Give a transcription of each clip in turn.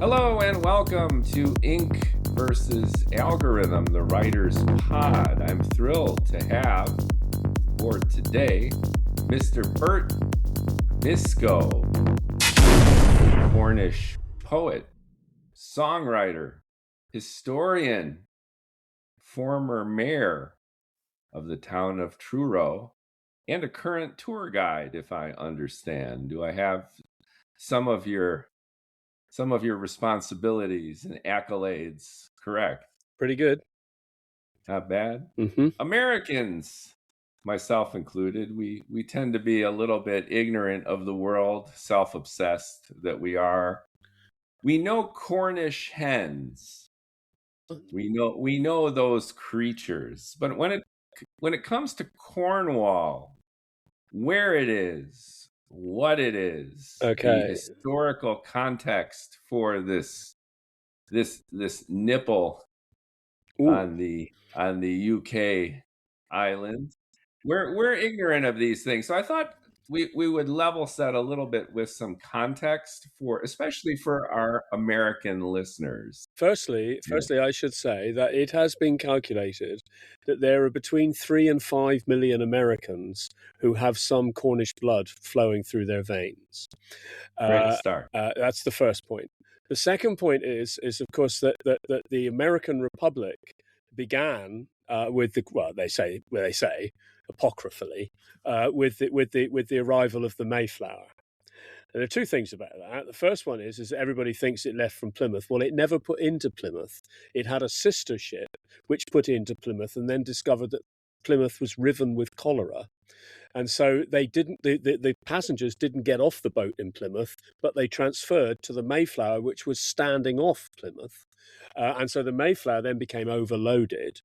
Hello and welcome to Ink versus Algorithm, the Writer's Pod. I'm thrilled to have for today Mr. Bert Biscoe, Cornish poet, songwriter, historian, former mayor of the town of Truro, and a current tour guide, if I understand. Do I have some of your responsibilities and accolades correct? Pretty good. Not bad. Mm-hmm. Americans, myself included, we tend to be a little bit ignorant of the world, self-obsessed that we are. We know Cornish hens. We know those creatures. But when it comes to Cornwall, where it is, what it is, Okay. the historical context for this nipple on the UK island. We're ignorant of these things, so I thought we would level set a little bit with some context especially for our American listeners. Firstly, I should say that it has been calculated that there are between 3 and 5 million Americans who have some Cornish blood flowing through their veins. Great start. That's the first point. The second point is of course that the American Republic began with they say apocryphally with the arrival of the Mayflower. And there are two things about that. The first one is everybody thinks it left from Plymouth. Well, it never put into Plymouth. It had a sister ship which put into Plymouth and then discovered that Plymouth was riven with cholera. And so the passengers didn't get off the boat in Plymouth, but they transferred to the Mayflower, which was standing off Plymouth. And so the Mayflower then became overloaded.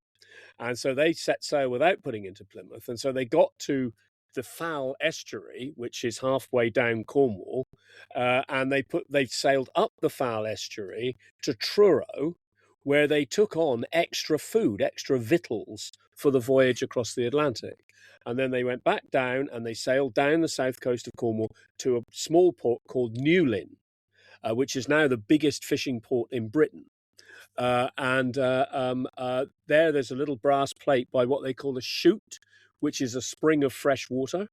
And so they set sail without putting into Plymouth. And so they got to the Foul Estuary, which is halfway down Cornwall, and they sailed up the Foul Estuary to Truro, where they took on extra food, extra victuals for the voyage across the Atlantic. And then they went back down and they sailed down the south coast of Cornwall to a small port called Newlyn, which is now the biggest fishing port in Britain. There's a little brass plate by what they call a chute, which is a spring of fresh water.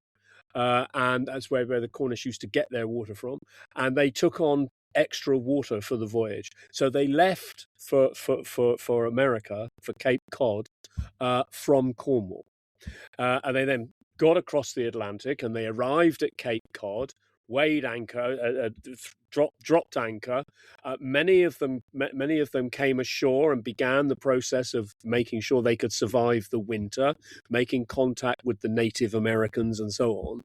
And that's where the Cornish used to get their water from. And they took on extra water for the voyage. So they left for America, for Cape Cod, from Cornwall. And they then got across the Atlantic and they arrived at Cape Cod, weighed anchor, dropped anchor. Many of them came ashore and began the process of making sure they could survive the winter, making contact with the Native Americans and so on.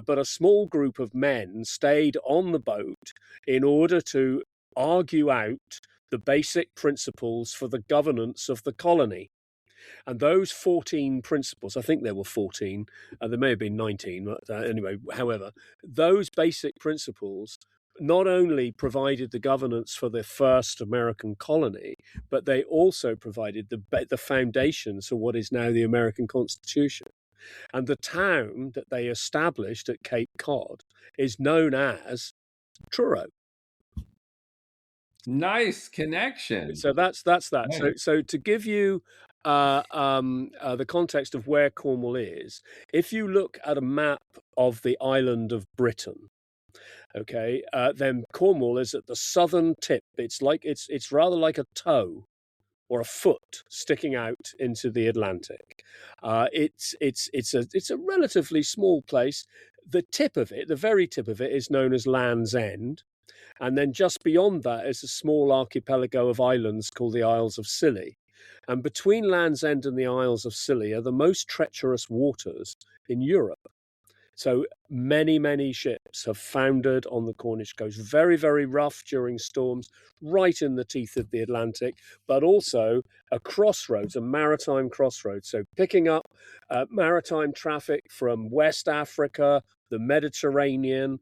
But a small group of men stayed on the boat in order to argue out the basic principles for the governance of the colony. And those 14 principles, I think there were 14, there may have been 19, but anyway, however, those basic principles not only provided the governance for the first American colony, but they also provided the foundations for what is now the American Constitution. And the town that they established at Cape Cod is known as Truro. Nice connection. So that's that. Nice. So to give you the context of where Cornwall is, if you look at a map of the island of Britain, okay, then Cornwall is at the southern tip. It's rather like a toe or a foot sticking out into the Atlantic. It's a relatively small place. The very tip of it, is known as Land's End. And then just beyond that is a small archipelago of islands called the Isles of Scilly. And between Land's End and the Isles of Scilly are the most treacherous waters in Europe. So many, many ships have foundered on the Cornish coast, very, very rough during storms, right in the teeth of the Atlantic, but also a crossroads, a maritime crossroads. So picking up maritime traffic from West Africa, the Mediterranean,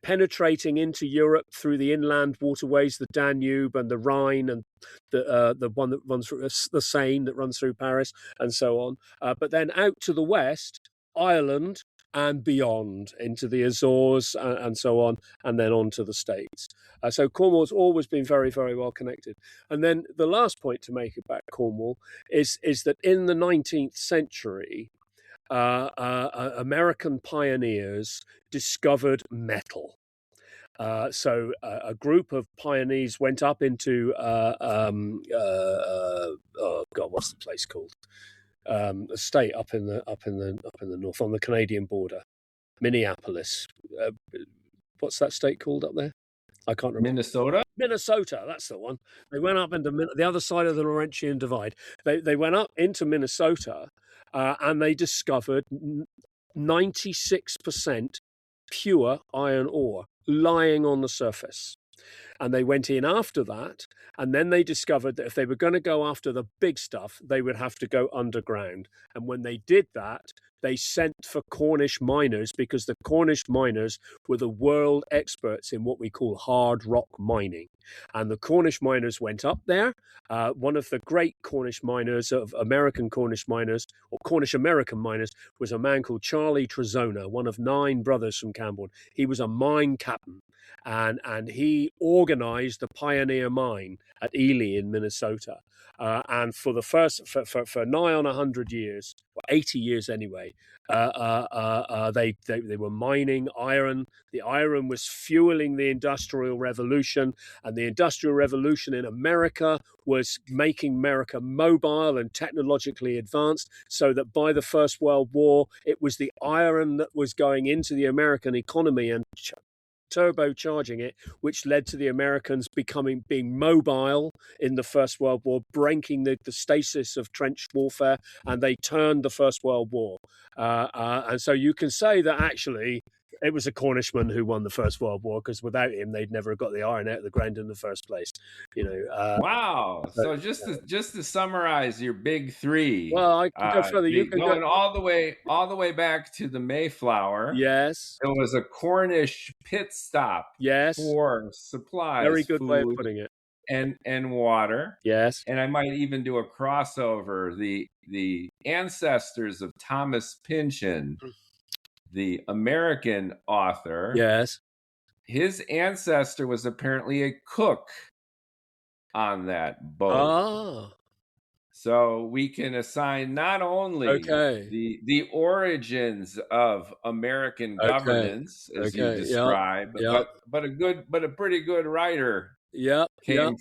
penetrating into Europe through the inland waterways, the Danube and the Rhine, and the one that runs through the Seine that runs through Paris, and so on. But then out to the west, Ireland, and beyond into the Azores and so on, and then on to the States. So Cornwall's always been very, very well connected. And then the last point to make about Cornwall is that in the 19th century, American pioneers discovered metal. So a group of pioneers went up into oh God, what's the place called? A state up in the north on the Canadian border, Minneapolis. What's that state called up there? I can't remember. Minnesota, that's the one. They went up into the other side of the Laurentian Divide. They went up into Minnesota, and they discovered 96% pure iron ore lying on the surface. And they went in after that, and then they discovered that if they were going to go after the big stuff, they would have to go underground. And when they did that, they sent for Cornish miners, because the Cornish miners were the world experts in what we call hard rock mining. And the Cornish miners went up there. One of the great Cornish miners, of American Cornish miners, or Cornish American miners, was a man called Charlie Trezona, one of 9 brothers from Cambourne. He was a mine captain, and he organized the Pioneer Mine at Ely in Minnesota. And for the first, for nigh on 100 years, or 80 years anyway, they were mining iron. The iron was fueling the Industrial Revolution, and the Industrial Revolution in America was making America mobile and technologically advanced, so that by the First World War, it was the iron that was going into the American economy and turbocharging it, which led to the Americans being mobile in the First World War, breaking the stasis of trench warfare, and they turned the First World War. And so you can say that actually it was a Cornishman who won the First World War, because without him, they'd never have got the iron out of the ground in the first place. Wow! So just to summarize your big 3. Well, I can go further. You can going go all the way back to the Mayflower. Yes, it was a Cornish pit stop. Yes, for supplies. Very good food, way of putting it. And water. Yes, and I might even do a crossover. The ancestors of Thomas Pynchon, the American author. Yes. His ancestor was apparently a cook on that boat. Ah. So we can assign not only the origins of American governance, as you describe, but a pretty good writer came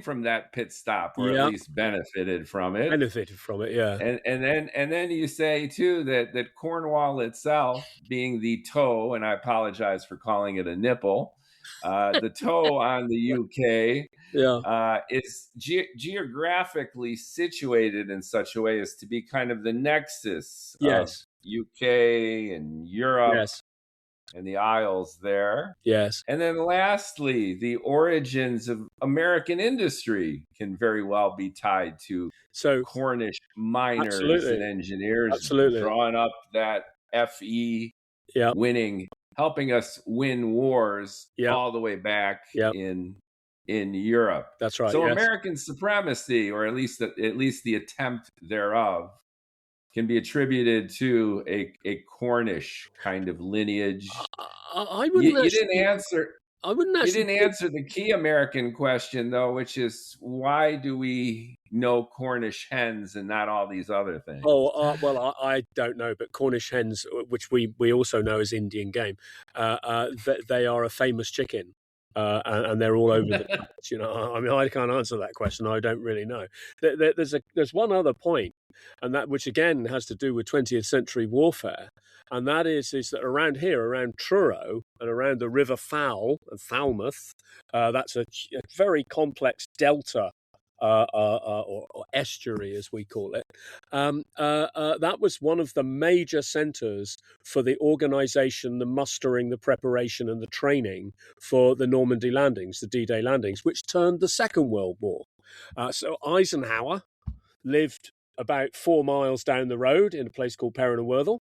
from that pit stop, or at least benefited from it. Yeah. And then you say too that Cornwall itself, being the toe, and I apologize for calling it a nipple, the toe on the UK, is geographically situated in such a way as to be kind of the nexus of UK and Europe and the Isles there. Yes. And then lastly, the origins of American industry can very well be tied to Cornish miners and engineers drawing up that FE winning, helping us win wars all the way back in Europe. That's right. So American supremacy, or at least the attempt thereof, can be attributed to a Cornish kind of lineage. You didn't answer the key American question, though, which is, why do we know Cornish hens and not all these other things? Well, I don't know, but Cornish hens, which we also know as Indian game, they are a famous chicken. And they're all over the place. I mean, I can't answer that question. I don't really know. There's one other point, and that, which again has to do with 20th century warfare, and that is that around here, around Truro and around the River Fowl and Falmouth, that's a very complex delta. Or estuary, as we call it. That was one of the major centres for the organisation, the mustering, the preparation and the training for the Normandy landings, the D-Day landings, which turned the Second World War. So Eisenhower lived about 4 miles down the road in a place called Perrin and Worthel,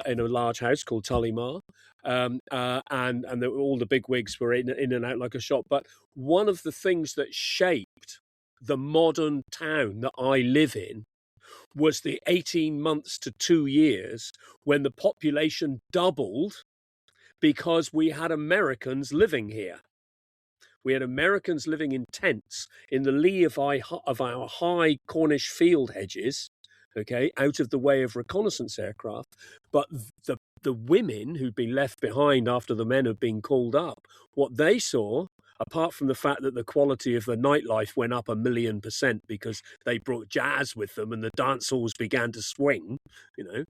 in a large house called Tullymar. And all the big wigs were in and out like a shot. But one of the things that shaped the modern town that I live in was the 18 months to 2 years when the population doubled because we had Americans living here. We had Americans living in tents in the lee of our high Cornish field hedges, okay, out of the way of reconnaissance aircraft. But the women who'd been left behind after the men had been called up, what they saw, apart from the fact that the quality of the nightlife went up 1,000,000% because they brought jazz with them and the dance halls began to swing, you know,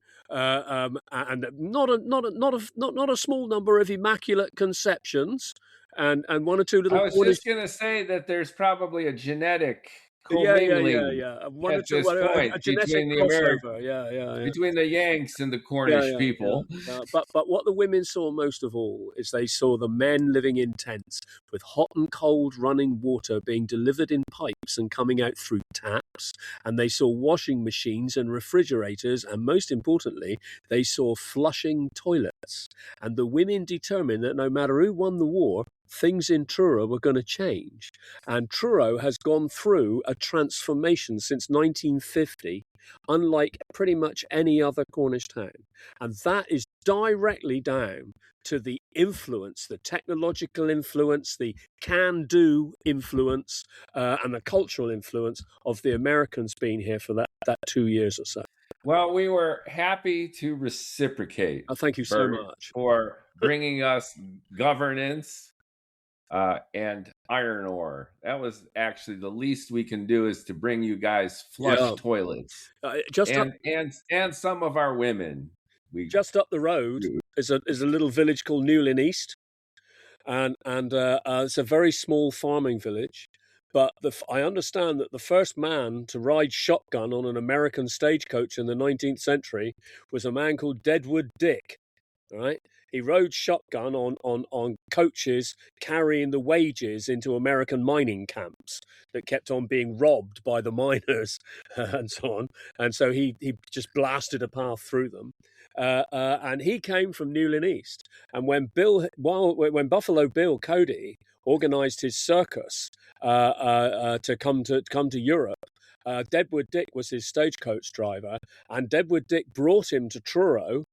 and not a small number of immaculate conceptions. And one or two little. I was just going to say that there's probably a genetic Yeah. commingling One or at two, this point a genetic between the crossover. Yeah. between the Yanks and the Cornish people. Yeah. But what the women saw most of all is they saw the men living in tents with hot and cold running water being delivered in pipes and coming out through taps. And they saw washing machines and refrigerators. And most importantly, they saw flushing toilets. And the women determined that no matter who won the war, things in Truro were going to change. And Truro has gone through a transformation since 1950, unlike pretty much any other Cornish town. And that is directly down to the influence, the technological influence, the can-do influence, and the cultural influence of the Americans being here for that 2 years or so. Well, we were happy to reciprocate. Oh, thank you so much for bringing us governance and iron ore. That was actually the least we can do, is to bring you guys flush toilets. And some of our women. Just up the road is a little village called Newlyn East, and it's a very small farming village. But I understand that the first man to ride shotgun on an American stagecoach in the 19th century was a man called Deadwood Dick. Right? He rode shotgun on coaches carrying the wages into American mining camps that kept on being robbed by the miners and so on. And so he just blasted a path through them. And he came from Newlyn East. And when Buffalo Bill Cody organized his circus to come to Europe, Deadwood Dick was his stagecoach driver, and Deadwood Dick brought him to Truro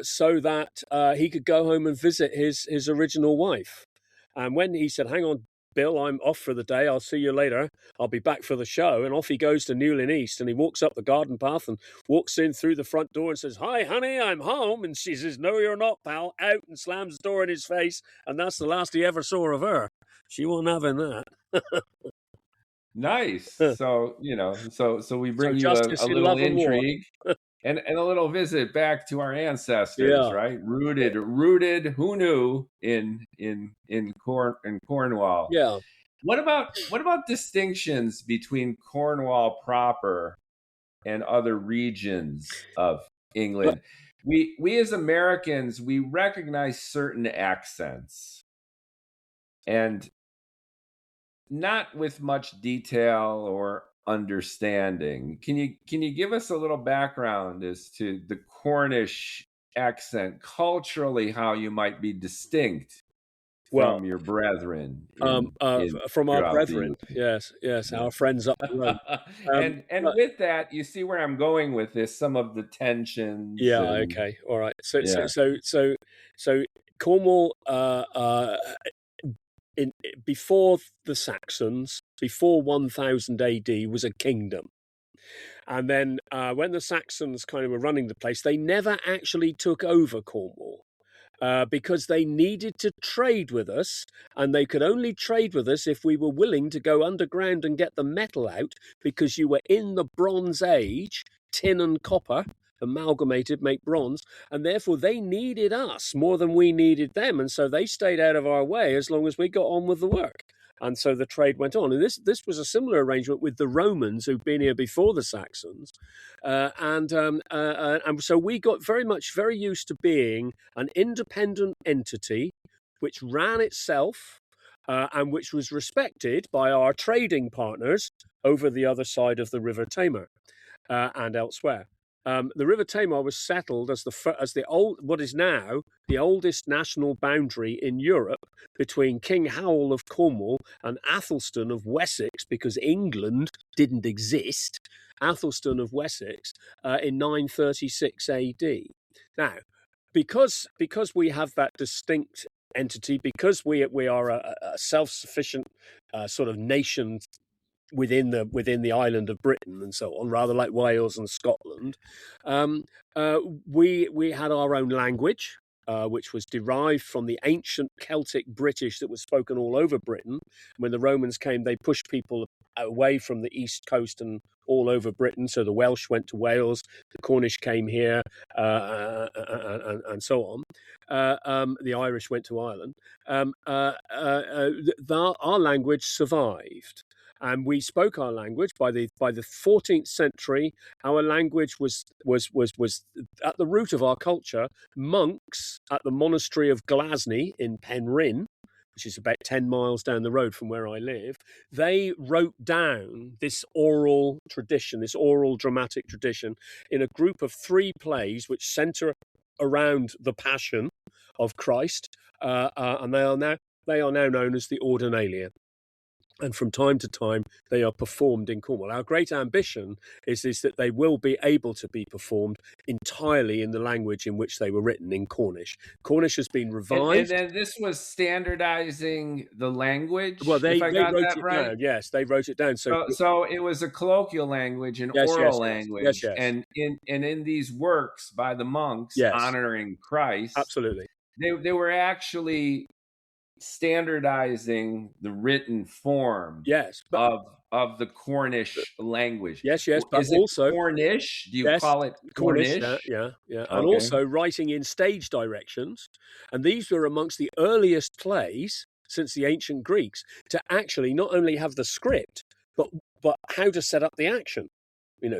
so that he could go home and visit his original wife. And when he said, "Hang on, Bill, I'm off for the day. I'll see you later. I'll be back for the show." And off he goes to Newlyn East, and he walks up the garden path and walks in through the front door and says, "Hi, honey, I'm home." And she says, "No, you're not, pal." Out, and slams the door in his face. And that's the last he ever saw of her. She wasn't having that. Nice. So, so we bring you a little intrigue. And a little visit back to our ancestors, right? Rooted, who knew, in Cornwall. Yeah. What about distinctions between Cornwall proper and other regions of England? We as Americans, we recognize certain accents, and not with much detail or understanding. Can you give us a little background as to the Cornish accent culturally, how you might be distinct from your brethren? From our brethren, yes, our friends up the road. And with that, you see where I'm going with this. Some of the tensions. Yeah. Okay. All right. So Cornwall. Before the Saxons, before 1000 AD, was a kingdom. And then when the Saxons kind of were running the place, they never actually took over Cornwall because they needed to trade with us, and they could only trade with us if we were willing to go underground and get the metal out, because you were in the Bronze Age. Tin and copper amalgamated make bronze, and therefore they needed us more than we needed them, and so they stayed out of our way as long as we got on with the work. And so the trade went on. And this was a similar arrangement with the Romans, who'd been here before the Saxons, and so we got very used to being an independent entity which ran itself and which was respected by our trading partners over the other side of the River Tamar and elsewhere. The River Tamar was settled as what is now the oldest national boundary in Europe, between King Howell of Cornwall and Athelstan of Wessex, because England didn't exist, Athelstan of Wessex, in 936 AD. Now, because we have that distinct entity, because we are a self-sufficient sort of nation within the island of Britain and so on, rather like Wales and Scotland, we had our own language, which was derived from the ancient Celtic British that was spoken all over Britain. When the Romans came, they pushed people away from the east coast and all over Britain. So the Welsh went to Wales, the Cornish came here, and so on. The Irish went to Ireland. Our language survived. And we spoke our language by the 14th century. Our language was at the root of our culture. Monks at the monastery of Glasney in Penryn, which is about 10 miles down the road from where I live, they wrote down this oral tradition, this oral dramatic tradition, in a group of 3 plays which centre around the Passion of Christ, and they are now known as the Ordinalia. And from time to time, they are performed in Cornwall. Our great ambition is that they will be able to be performed entirely in the language in which they were written, in Cornish. Cornish has been revised. And then this was standardizing the language. Well, they wrote it right? down. Yes, they wrote it down. So it was a colloquial language, an oral language, and in these works by the monks honoring Christ, absolutely, they were actually standardizing the written form of the Cornish language. Yes, but is also it Cornish? Do you call it Cornish? Yeah. Okay. And also writing in stage directions. And these were amongst the earliest plays since the ancient Greeks to actually not only have the script, but how to set up the action.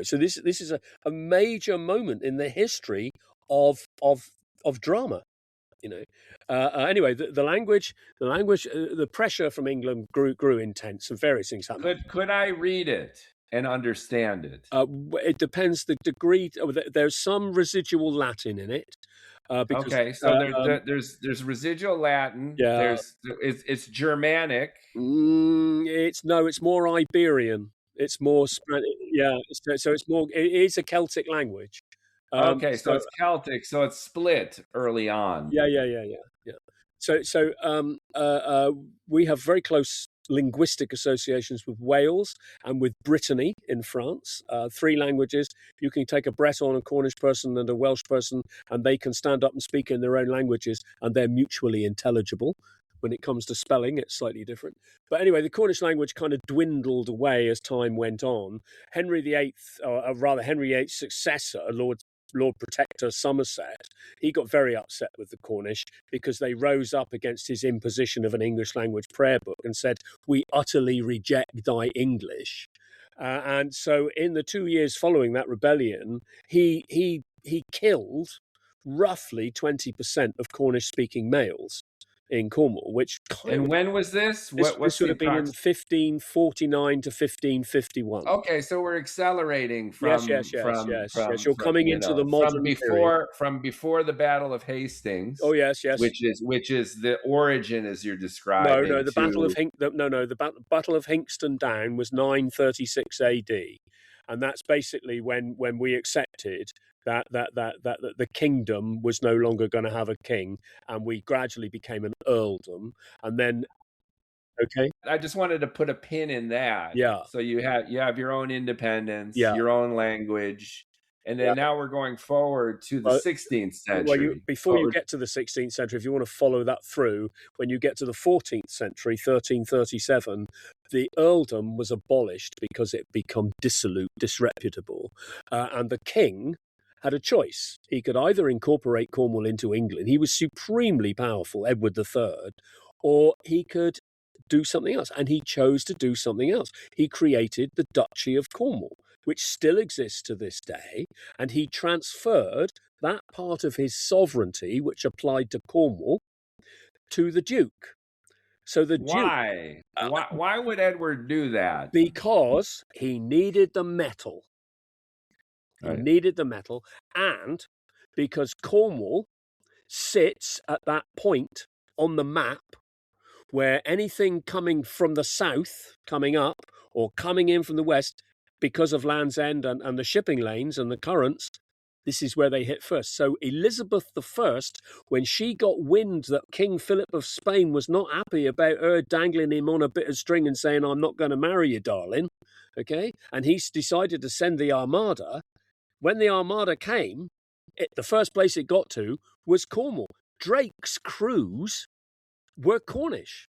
So this is a major moment in the history of drama. Anyway, the language, the pressure from England grew intense, and various things happened. Could I read it and understand it? It depends the degree. There's some residual Latin in it. There's residual Latin. Yeah. It's Germanic. It's more Iberian. It's more Spanish. Yeah. So it's more. It is a Celtic language. So it's Celtic, so it's split early on. Yeah. So we have very close linguistic associations with Wales and with Brittany in France. 3 languages. You can take a Breton, a Cornish person, and a Welsh person, and they can stand up and speak in their own languages, and they're mutually intelligible. When it comes to spelling, it's slightly different. But anyway, the Cornish language kind of dwindled away as time went on. Henry VIII's successor, Lord Protector Somerset, he got very upset with the Cornish because they rose up against his imposition of an English language prayer book and said, "We utterly reject thy English." And so in the 2 years following that rebellion, he killed roughly 20% of Cornish-speaking males in Cornwall, and when was this? This would have been in 1549 to 1551. Okay, so we're accelerating from yes. You're coming into the modern period. From before the Battle of Hastings. Oh yes. Which is the origin as you're describing. No, the Battle of Hinkston Down was 936 AD, and that's basically when we accepted that the kingdom was no longer going to have a king, and we gradually became an earldom, and then I just wanted to put a pin in that. Yeah. So you have your own independence, your own language, and then now we're going forward to the 16th century. Well, before you get to the 16th century, if you want to follow that through, when you get to the 14th century, 1337, the earldom was abolished because it became dissolute, disreputable, and the king had a choice. He could either incorporate Cornwall into England, he was supremely powerful, Edward III, or he could do something else. And he chose to do something else. He created the Duchy of Cornwall, which still exists to this day, and he transferred that part of his sovereignty, which applied to Cornwall, to the Duke. So the Duke... Why would Edward do that? Because he needed the metal. Needed the metal, and because Cornwall sits at that point on the map where anything coming from the south, coming up, or coming in from the west, because of Land's End and the shipping lanes and the currents, this is where they hit first. So Elizabeth I, when she got wind that King Philip of Spain was not happy about her dangling him on a bit of string and saying, I'm not going to marry you, darling, okay, and he's decided to send the Armada, when the Armada came, the first place it got to was Cornwall. Drake's crews were Cornish,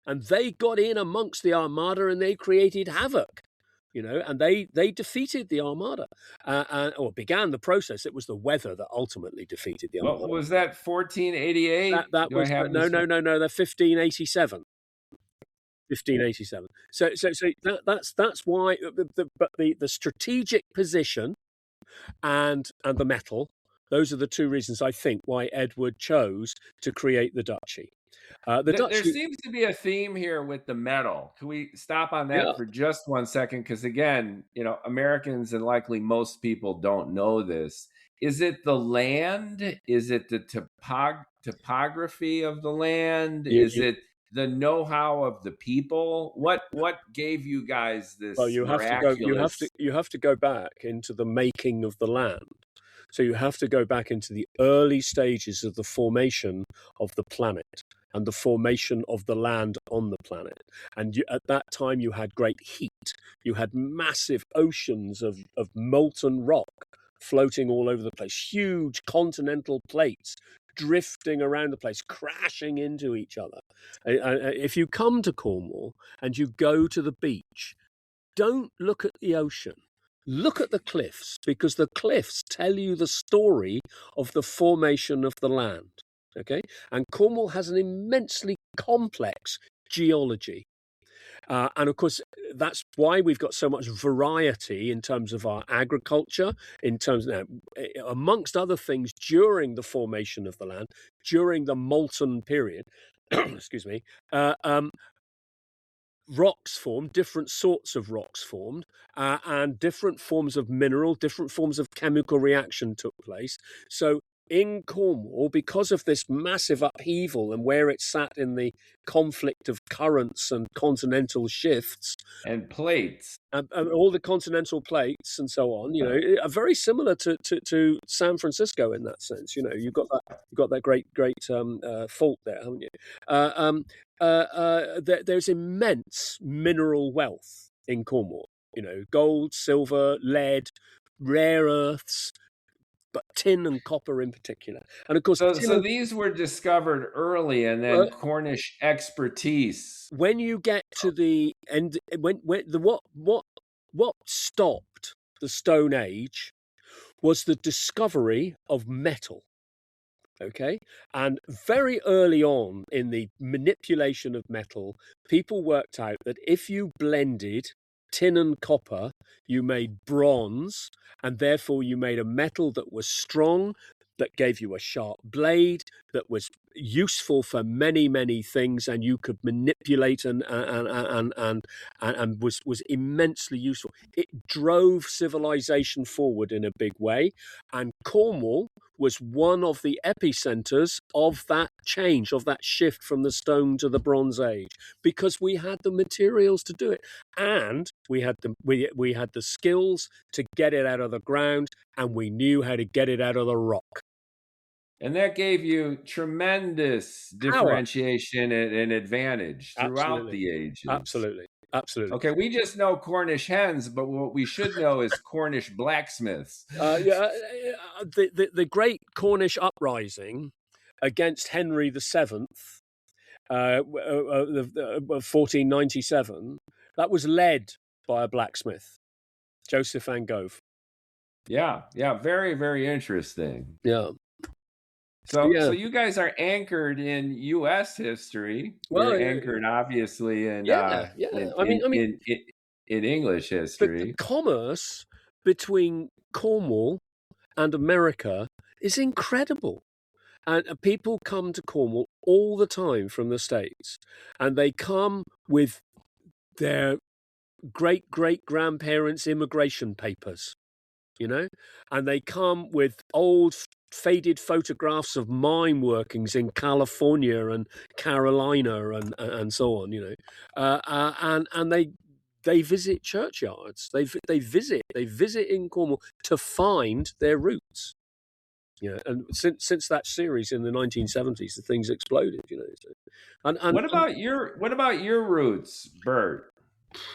and they got in amongst the Armada and they created havoc. And they defeated the Armada, or began the process. It was the weather that ultimately defeated the Armada. What was that? 1488? That was no. They're 1587. 1587. So that's why. But the strategic position and the metal. Those are the two reasons I think why Edward chose to create the duchy. There seems to be a theme here with the metal. Can we stop on that for just 1 second? Because again, Americans and likely most people don't know this. Is it the land? Is it the topography of the land? Is it the know-how of the people? What gave you guys this? Well, you have to go back into the making of the land. So you have to go back into the early stages of the formation of the planet and the formation of the land on the planet. And at that time, you had great heat. You had massive oceans of molten rock floating all over the place, huge continental plates drifting around the place, crashing into each other. If you come to Cornwall and you go to the beach, don't look at the ocean. Look at the cliffs, because the cliffs tell you the story of the formation of the land. Okay, and Cornwall has an immensely complex geology. And of course, that's why we've got so much variety in terms of our agriculture, in terms of, amongst other things, during the formation of the land, during the molten period, excuse me, rocks formed, different sorts of rocks formed, and different forms of mineral, different forms of chemical reaction took place. So in Cornwall, because of this massive upheaval and where it sat in the conflict of currents and continental shifts and plates and all the continental plates and so on, are very similar to San Francisco in that sense. You've got that great fault there, haven't you? There's immense mineral wealth in Cornwall. Gold, silver, lead, rare earths, but tin and copper in particular. And of course, so these were discovered early, and then Cornish expertise. When you get to the end, what stopped the Stone Age was the discovery of metal. Okay, and very early on in the manipulation of metal, people worked out that if you blended tin and copper, you made bronze, and therefore you made a metal that was strong, that gave you a sharp blade, that was useful for many, many things, and you could manipulate and was immensely useful. It drove civilization forward in a big way, and Cornwall was one of the epicenters of that change, of that shift from the Stone to the Bronze Age, because we had the materials to do it, and we had the skills to get it out of the ground, and we knew how to get it out of the rock. And that gave you tremendous differentiation and advantage throughout the ages. Absolutely. Okay, we just know Cornish hens, but what we should know is Cornish blacksmiths. The great Cornish uprising against Henry VII, 1497, that was led by a blacksmith, Joseph Van Gogh. Yeah, very, very interesting. Yeah. So you guys are anchored in U.S. history. Well, you're anchored, obviously, in in English history. But the commerce between Cornwall and America is incredible, and people come to Cornwall all the time from the States, and they come with their great-great-grandparents' immigration papers, and they come with old faded photographs of mine workings in California and Carolina and so on, and they they visit churchyards. They visit in Cornwall to find their roots. And since that series in the 1970s, the thing's exploded. What about your roots, Bert?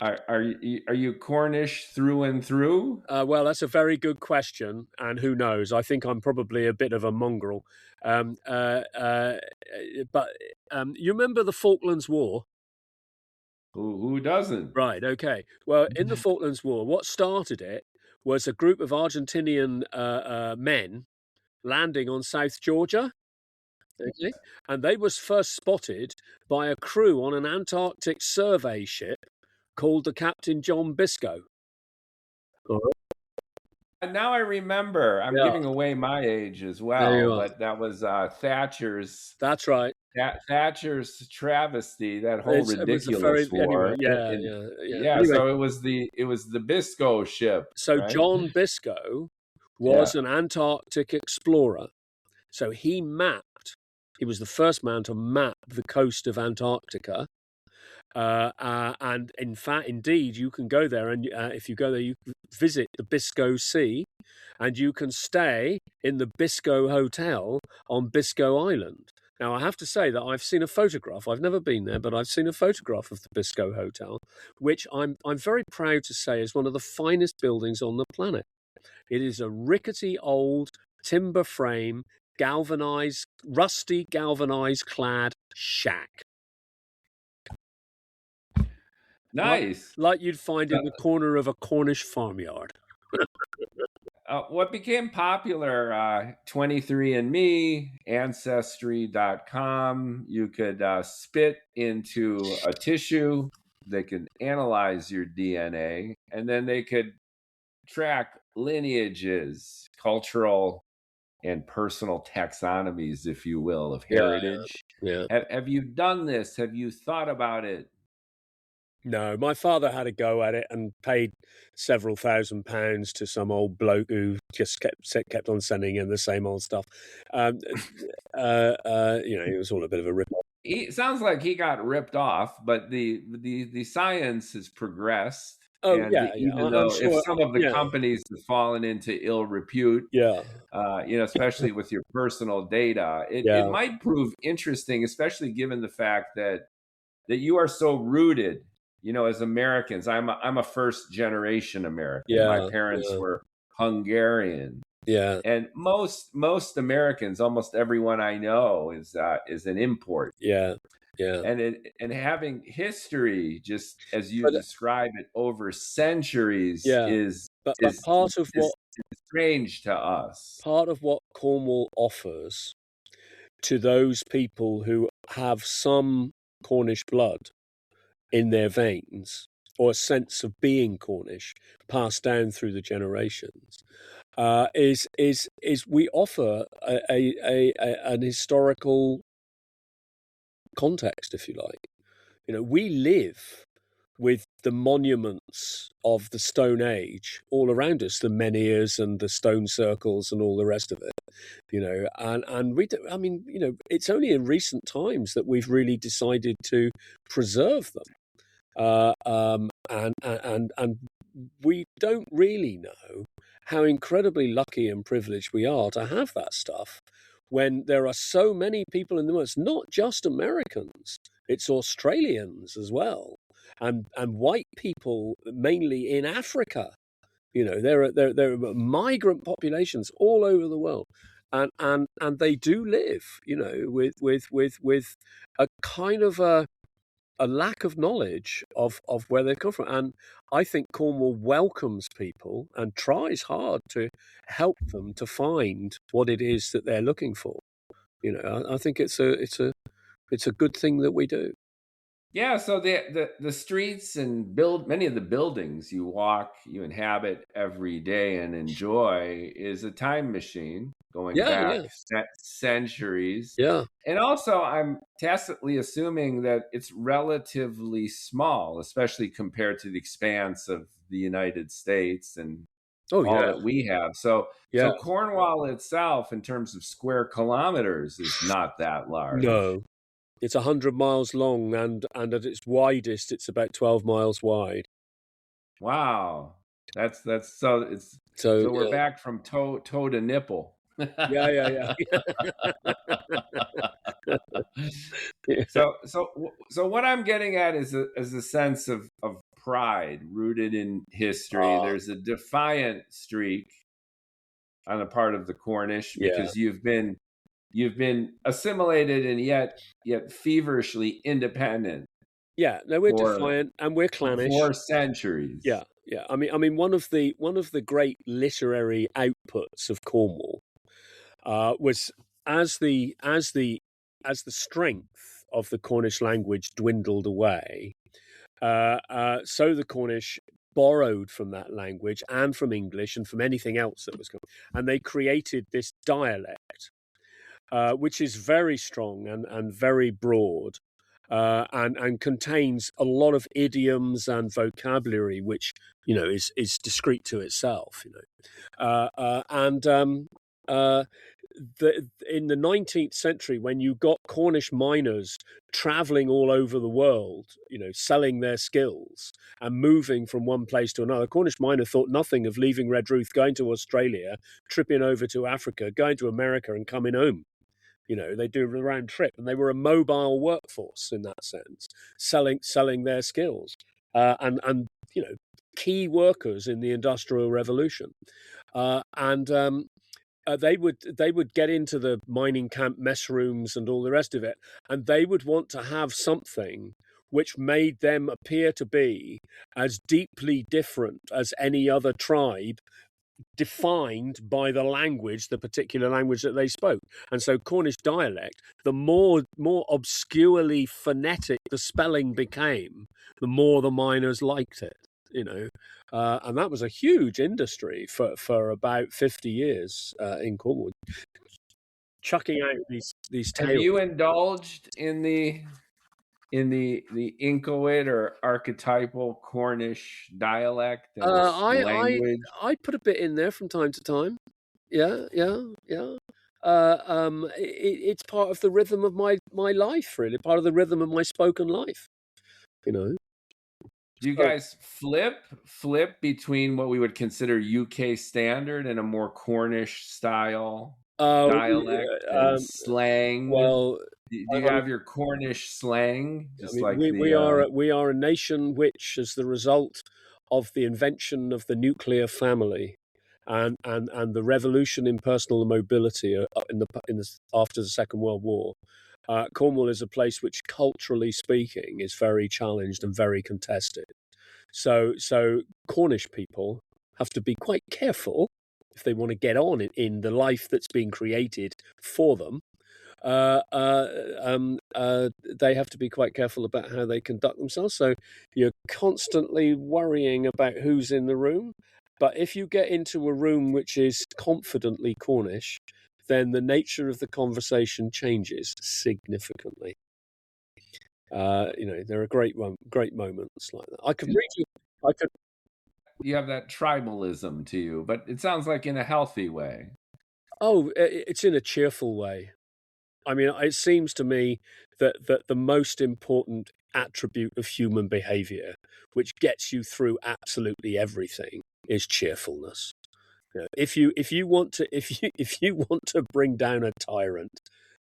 Are you Cornish through and through? Well, that's a very good question, and who knows? I think I'm probably a bit of a mongrel. But you remember the Falklands War? Who doesn't? Right. Okay. Well, in the Falklands War, what started it was a group of Argentinian men landing on South Georgia. Okay. And they was first spotted by a crew on an Antarctic survey ship called the Captain John Biscoe. And now I remember. I'm giving away my age as well, but that was Thatcher's. That's right. Thatcher's travesty, that whole ridiculous war. Anyway, so it was the Biscoe ship. So right? John Biscoe was an Antarctic explorer. So he was the first man to map the coast of Antarctica. And in fact, indeed, you can go there, and if you go there, you visit the Biscoe Sea, and you can stay in the Biscoe Hotel on Biscoe Island. Now, I have to say that I've seen a photograph. I've never been there, but I've seen a photograph of the Biscoe Hotel, which I'm very proud to say is one of the finest buildings on the planet. It is a rickety old timber frame, rusty galvanized clad shack. Nice. Like you'd find in the corner of a Cornish farmyard. What became popular, 23andMe, Ancestry.com, you could spit into a tissue, they could analyze your DNA, and then they could track lineages, cultural and personal taxonomies, if you will, of heritage. Yeah. Have you done this? Have you thought about it? No, my father had a go at it and paid several £1,000s to some old bloke who just kept on sending in the same old stuff. It was all a bit of a rip-off. It sounds like he got ripped off, but the science has progressed. Even though if some of the companies have fallen into ill repute, especially with your personal data, it might prove interesting, especially given the fact that you are so rooted. As Americans, I'm a first generation American. My parents were Hungarian. Yeah. And most Americans, almost everyone I know is an import. Yeah. Yeah. And having history, just as you describe it, over centuries is strange to us. Part of what Cornwall offers to those people who have some Cornish blood in their veins, or a sense of being Cornish passed down through the generations, is we offer an historical context, if you like. We live with the monuments of the Stone Age all around us, the menhirs and the stone circles and all the rest of it. And we do, it's only in recent times that we've really decided to preserve them. And we don't really know how incredibly lucky and privileged we are to have that stuff when there are so many people in the world. It's not just Americans, it's Australians as well, and white people, mainly in Africa. There are migrant populations all over the world, and they do live, with a kind of a lack of knowledge of where they come from. And I think Cornwall welcomes people and tries hard to help them to find what it is that they're looking for. I think it's a good thing that we do. Yeah, so the streets and many of the buildings you inhabit every day and enjoy is a time machine going back centuries. Yeah. And also, I'm tacitly assuming that it's relatively small, especially compared to the expanse of the United States and all that we have. So Cornwall itself, in terms of square kilometers, is not that large. No. It's 100 miles long, and at its widest, it's about 12 miles wide. Wow. That's so it's So so we're back from toe to nipple. yeah. Yeah. So what I'm getting at is a sense of pride rooted in history. Ah, There's a defiant streak on the part of the Cornish yeah. because you've been assimilated and yet feverishly independent Yeah, no, we're for defiant and we're clannish. 4 centuries. Yeah. I mean, one of the great literary outputs of Cornwall was as the as the as the strength of the Cornish language dwindled away. So the Cornish borrowed from that language and from English and from anything else that was coming, and they created this dialect, which is very strong and very broad, and contains a lot of idioms and vocabulary, which is discrete to itself. And in the 19th century, when you got Cornish miners traveling all over the world, selling their skills and moving from one place to another, Cornish miner thought nothing of leaving Redruth, going to Australia, tripping over to Africa, going to America, and coming home. They do a round trip, and they were a mobile workforce in that sense, selling their skills, and key workers in the Industrial Revolution, and they would get into the mining camp mess rooms and all the rest of it, and they would want to have something which made them appear to be as deeply different as any other tribe, defined by the language, the particular language that they spoke. And so Cornish dialect, the more obscurely phonetic the spelling became, the more the miners liked it. And that was a huge industry for about 50 years in Cornwall, chucking out these Have you tales. indulged in the Incoit or archetypal Cornish dialect and I language? I put a bit in there from time to time. Yeah. It's part of the rhythm of my life, really, part of the rhythm of my spoken life. You know. Do you So, guys flip between what we would consider UK standard and a more Cornish style uh, dialect and slang? well, Do you I, have your Cornish slang? I Just mean, like we are a nation which, as the result of the invention of the nuclear family and the revolution in personal mobility after the Second World War, Cornwall is a place which, culturally speaking, is very challenged and very contested. So Cornish people have to be quite careful if they want to get on in the life that's being created for them. They have to be quite careful about how they conduct themselves. So you're constantly worrying about who's in the room. But if you get into a room which is confidently Cornish, then the nature of the conversation changes significantly. There are great moments like that. I could read you. I could. you have that tribalism to you, but it sounds like in a healthy way. Oh, it's in a cheerful way. I mean, it seems to me that the most important attribute of human behavior, which gets you through absolutely everything, is cheerfulness. If you want to bring down a tyrant,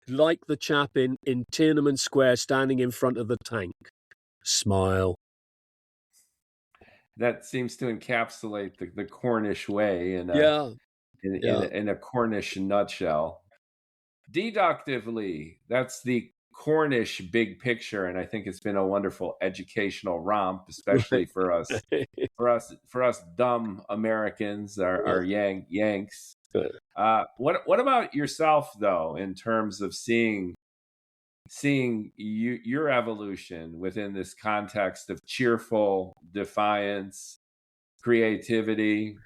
like the chap in Tiananmen Square standing in front of the tank, smile. That seems to encapsulate the Cornish way Yeah, in a Cornish nutshell. Deductively, that's the Cornish big picture, and I think it's been a wonderful educational romp, especially for us right. for us dumb Americans, our Yanks. What about yourself though, in terms of seeing your evolution within this context of cheerful defiance, creativity?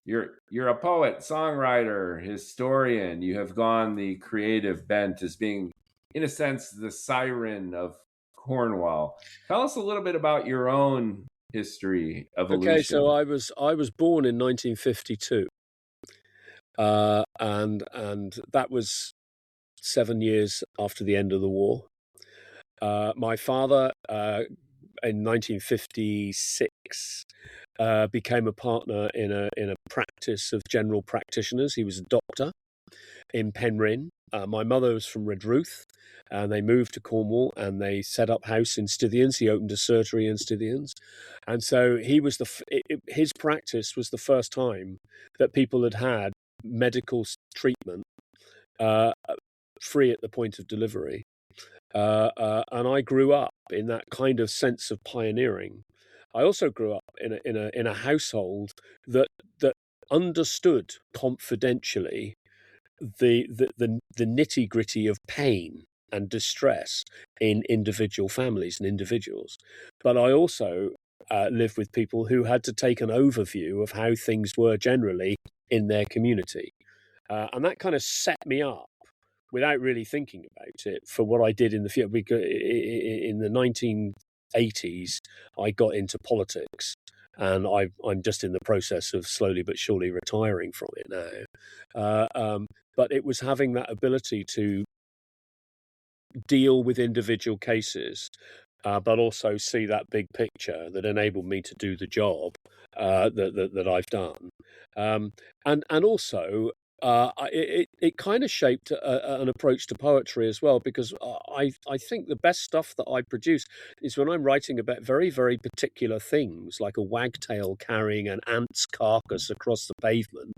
You're a poet, songwriter, historian. You have gone the creative bent as being, in a sense, the siren of Cornwall. Tell us a little bit about your own history, Okay, so evolution. I was born in 1952, and that was 7 years after the end of the war. My father in 1956 became a partner in a practice of general practitioners. He was a doctor in Penryn. My mother was from Redruth, and they moved to Cornwall and they set up house in Stithians. He opened a surgery in Stithians, and so he was his practice was the first time that people had had medical treatment free at the point of delivery. And I grew up in that kind of sense of pioneering. I also grew up in a household that understood confidentially the nitty gritty of pain and distress in individual families and individuals. But I also lived with people who had to take an overview of how things were generally in their community, and that kind of set me up without really thinking about it for what I did in the field. In the 1980s, I got into politics, and I'm just in the process of slowly but surely retiring from it now. But it was having that ability to deal with individual cases, but also see that big picture that enabled me to do the job that I've done. And also, it kind of shaped an approach to poetry as well, because I think the best stuff that I produce is when I'm writing about very, very particular things, like a wagtail carrying an ant's carcass across the pavement,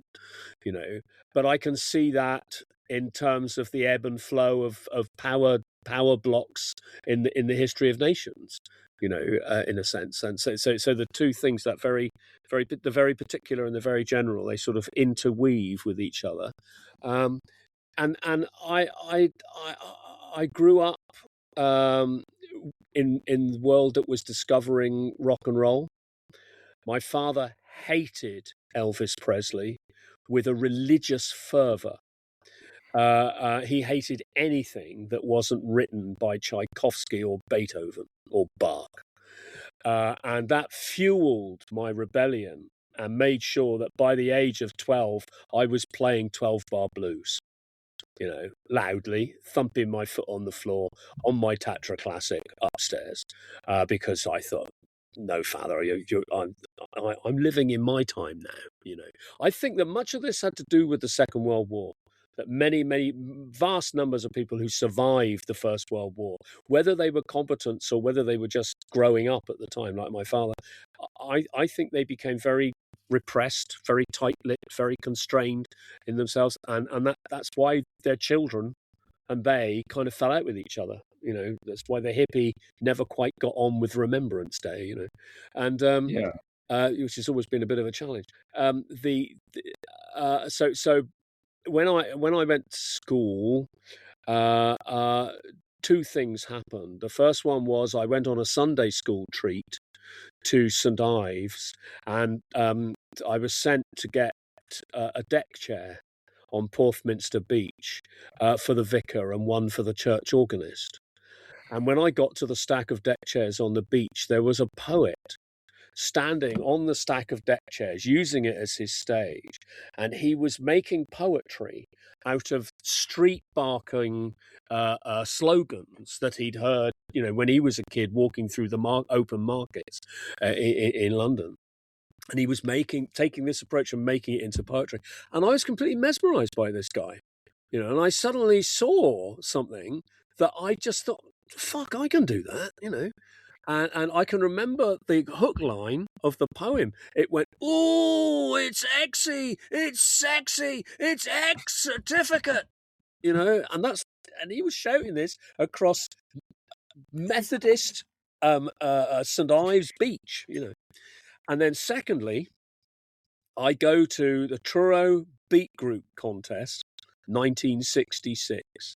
but I can see that in terms of the ebb and flow of power blocks in the history of nations, in a sense. And so the two things, that the very particular and the very general, they sort of interweave with each other. And I grew up in the world that was discovering rock and roll. My father hated Elvis Presley with a religious fervor. He hated anything that wasn't written by Tchaikovsky or Beethoven or Bach. And that fueled my rebellion and made sure that by the age of 12, I was playing 12-bar blues, loudly, thumping my foot on the floor on my Tatra Classic upstairs, because I thought, no, Father, I'm living in my time now. I think that much of this had to do with the Second World War. That many vast numbers of people who survived the First World War, whether they were competents or whether they were just growing up at the time, like my father, I think they became very repressed, very tight-lipped, very constrained in themselves, and that's why their children and they kind of fell out with each other. That's why the hippie never quite got on with Remembrance Day. And which has always been a bit of a challenge. So when I went to school, two things happened. The first one was I went on a Sunday school treat to St Ives, and I was sent to get a deck chair on Porthminster Beach for the vicar and one for the church organist. And when I got to the stack of deck chairs on the beach, there was a poet standing on the stack of deck chairs, using it as his stage. And he was making poetry out of street barking slogans that he'd heard, when he was a kid walking through the open markets in London. And he was taking this approach and making it into poetry. And I was completely mesmerized by this guy, and I suddenly saw something that I just thought, fuck, I can do that, And I can remember the hook line of the poem. It went, "Oh, it's exy, it's sexy, it's X certificate," and he was shouting this across Methodist St Ives Beach, And then secondly, I go to the Truro Beat Group contest, 1966.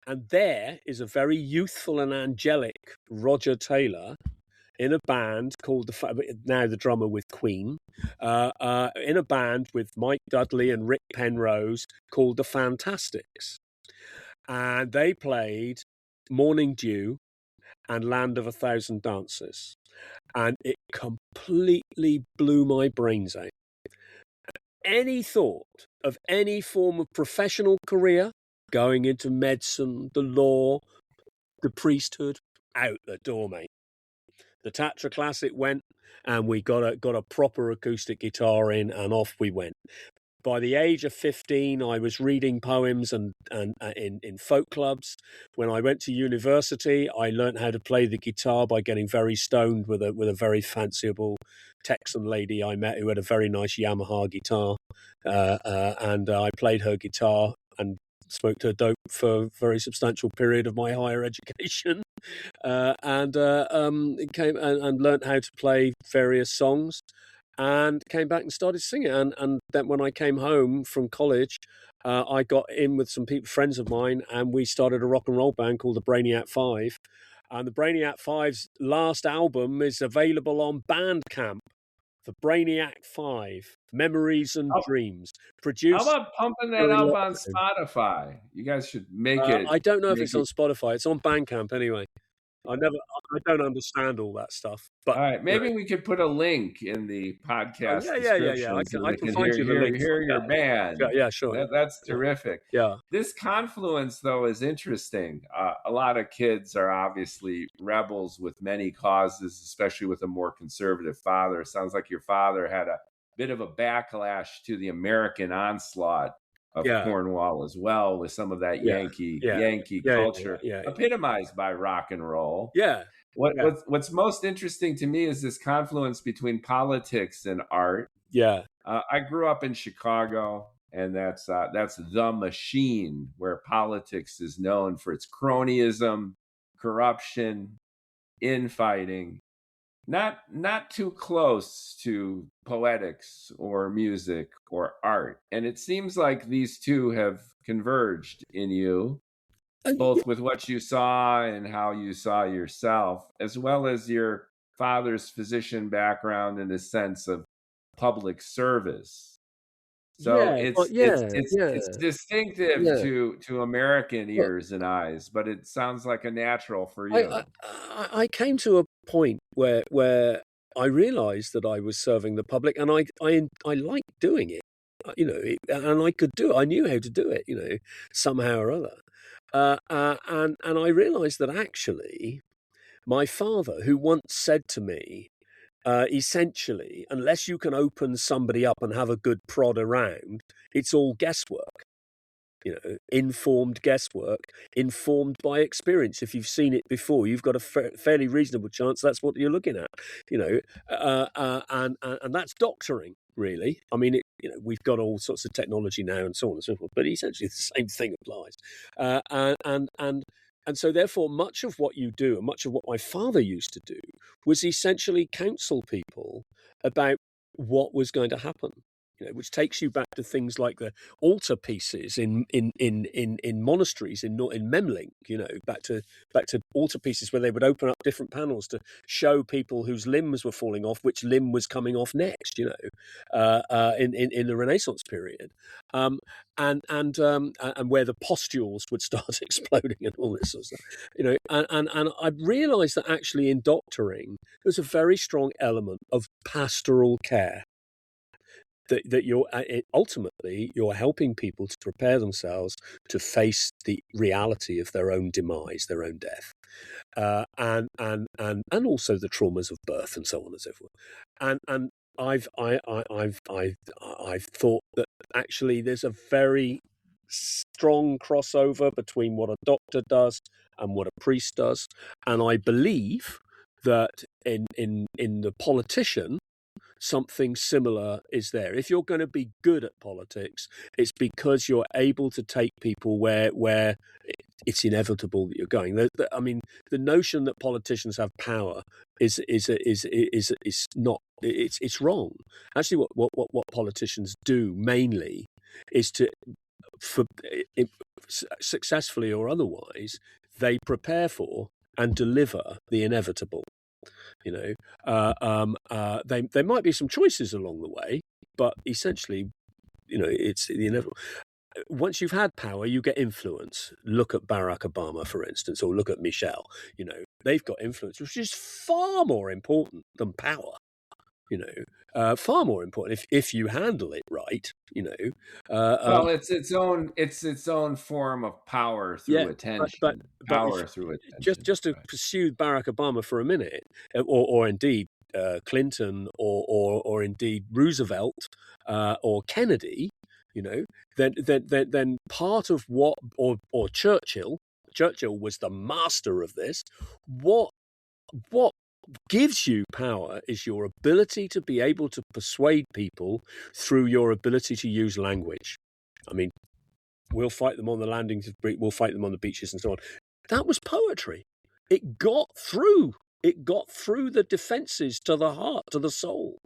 And there is a very youthful and angelic Roger Taylor in a band called now the drummer with Queen, in a band with Mike Dudley and Rick Penrose called the Fantastics. And they played Morning Dew and Land of a Thousand Dances. And it completely blew my brains out. Any thought of any form of professional career, going into medicine, the law, the priesthood, out the door, mate. The Tatra Classic went, and we got a proper acoustic guitar in, and off we went. By the age of 15, I was reading poems and in folk clubs. When I went to university, I learned how to play the guitar by getting very stoned with a very fanciful Texan lady I met who had a very nice Yamaha guitar, and I played her guitar and smoked her dope for a very substantial period of my higher education, and came and learned how to play various songs, and came back and started singing. And then when I came home from college, I got in with some friends of mine, and we started a rock and roll band called the Brainiac Five. And the Brainiac Five's last album is available on Bandcamp. The Brainiac Five, Memories and Dreams. Produced. How about pumping that up on Spotify? You guys should make it. I don't know if it's on Spotify. It's on Bandcamp anyway. I don't understand all that stuff. But all right, maybe we could put a link in the podcast description. I can find you the link. Hear your band. Yeah, sure. That's terrific. Yeah. This confluence, though, is interesting. A lot of kids are obviously rebels with many causes, especially with a more conservative father. It sounds like your father had a bit of a backlash to the American onslaught of Cornwall as well, with some of that Yankee culture epitomized by rock and roll. What's most interesting to me is this confluence between politics and art. I grew up in Chicago, and that's the machine, where politics is known for its cronyism, corruption, infighting. Not too close to poetics or music or art. And it seems like these two have converged in you, both with what you saw and how you saw yourself, as well as your father's physician background and a sense of public service. So it's distinctive to American ears and eyes, but it sounds like a natural for you. I came to a point where I realized that I was serving the public, and I liked doing it, and I could do it. I knew how to do it, somehow or other. And I realized that actually my father, who once said to me, essentially, unless you can open somebody up and have a good prod around, it's all guesswork. Informed guesswork, informed by experience. If you've seen it before, you've got a fairly reasonable chance that's what you're looking at. And that's doctoring, really. I mean, we've got all sorts of technology now and so on and so forth, but essentially the same thing applies. And so, therefore, much of what you do, and much of what my father used to do, was essentially counsel people about what was going to happen. Which takes you back to things like the altar pieces in monasteries in Memling. Back to altar pieces where they would open up different panels to show people whose limbs were falling off, which limb was coming off next. In the Renaissance period, and where the pustules would start exploding and all this sort of stuff. And I realised that actually in doctoring there's a very strong element of pastoral care. That you're ultimately helping people to prepare themselves to face the reality of their own demise, their own death, and also the traumas of birth and so on and so forth. And I've thought that actually there's a very strong crossover between what a doctor does and what a priest does, and I believe that in the politician, something similar is there. If you're going to be good at politics, it's because you're able to take people where it's inevitable that you're going. The notion that politicians have power is not. It's wrong. Actually, what politicians do mainly is to, successfully or otherwise, they prepare for and deliver the inevitable. There might be some choices along the way, but essentially, it's the inevitable. Once you've had power, you get influence. Look at Barack Obama, for instance, or look at Michelle. They've got influence, which is far more important than power. Far more important if you handle it right. right, Well, it's its own form of power yeah, through but attention. if, Power through attention. just to Right. pursue Barack Obama for a minute, or indeed Clinton, or indeed Roosevelt, or Kennedy, then part of what, or Churchill was the master of this. What gives you power is your ability to be able to persuade people through your ability to use language. I mean, we'll fight them on the landings, we'll fight them on the beaches and so on. That was poetry. It got through. It got through the defenses to the heart, to the soul.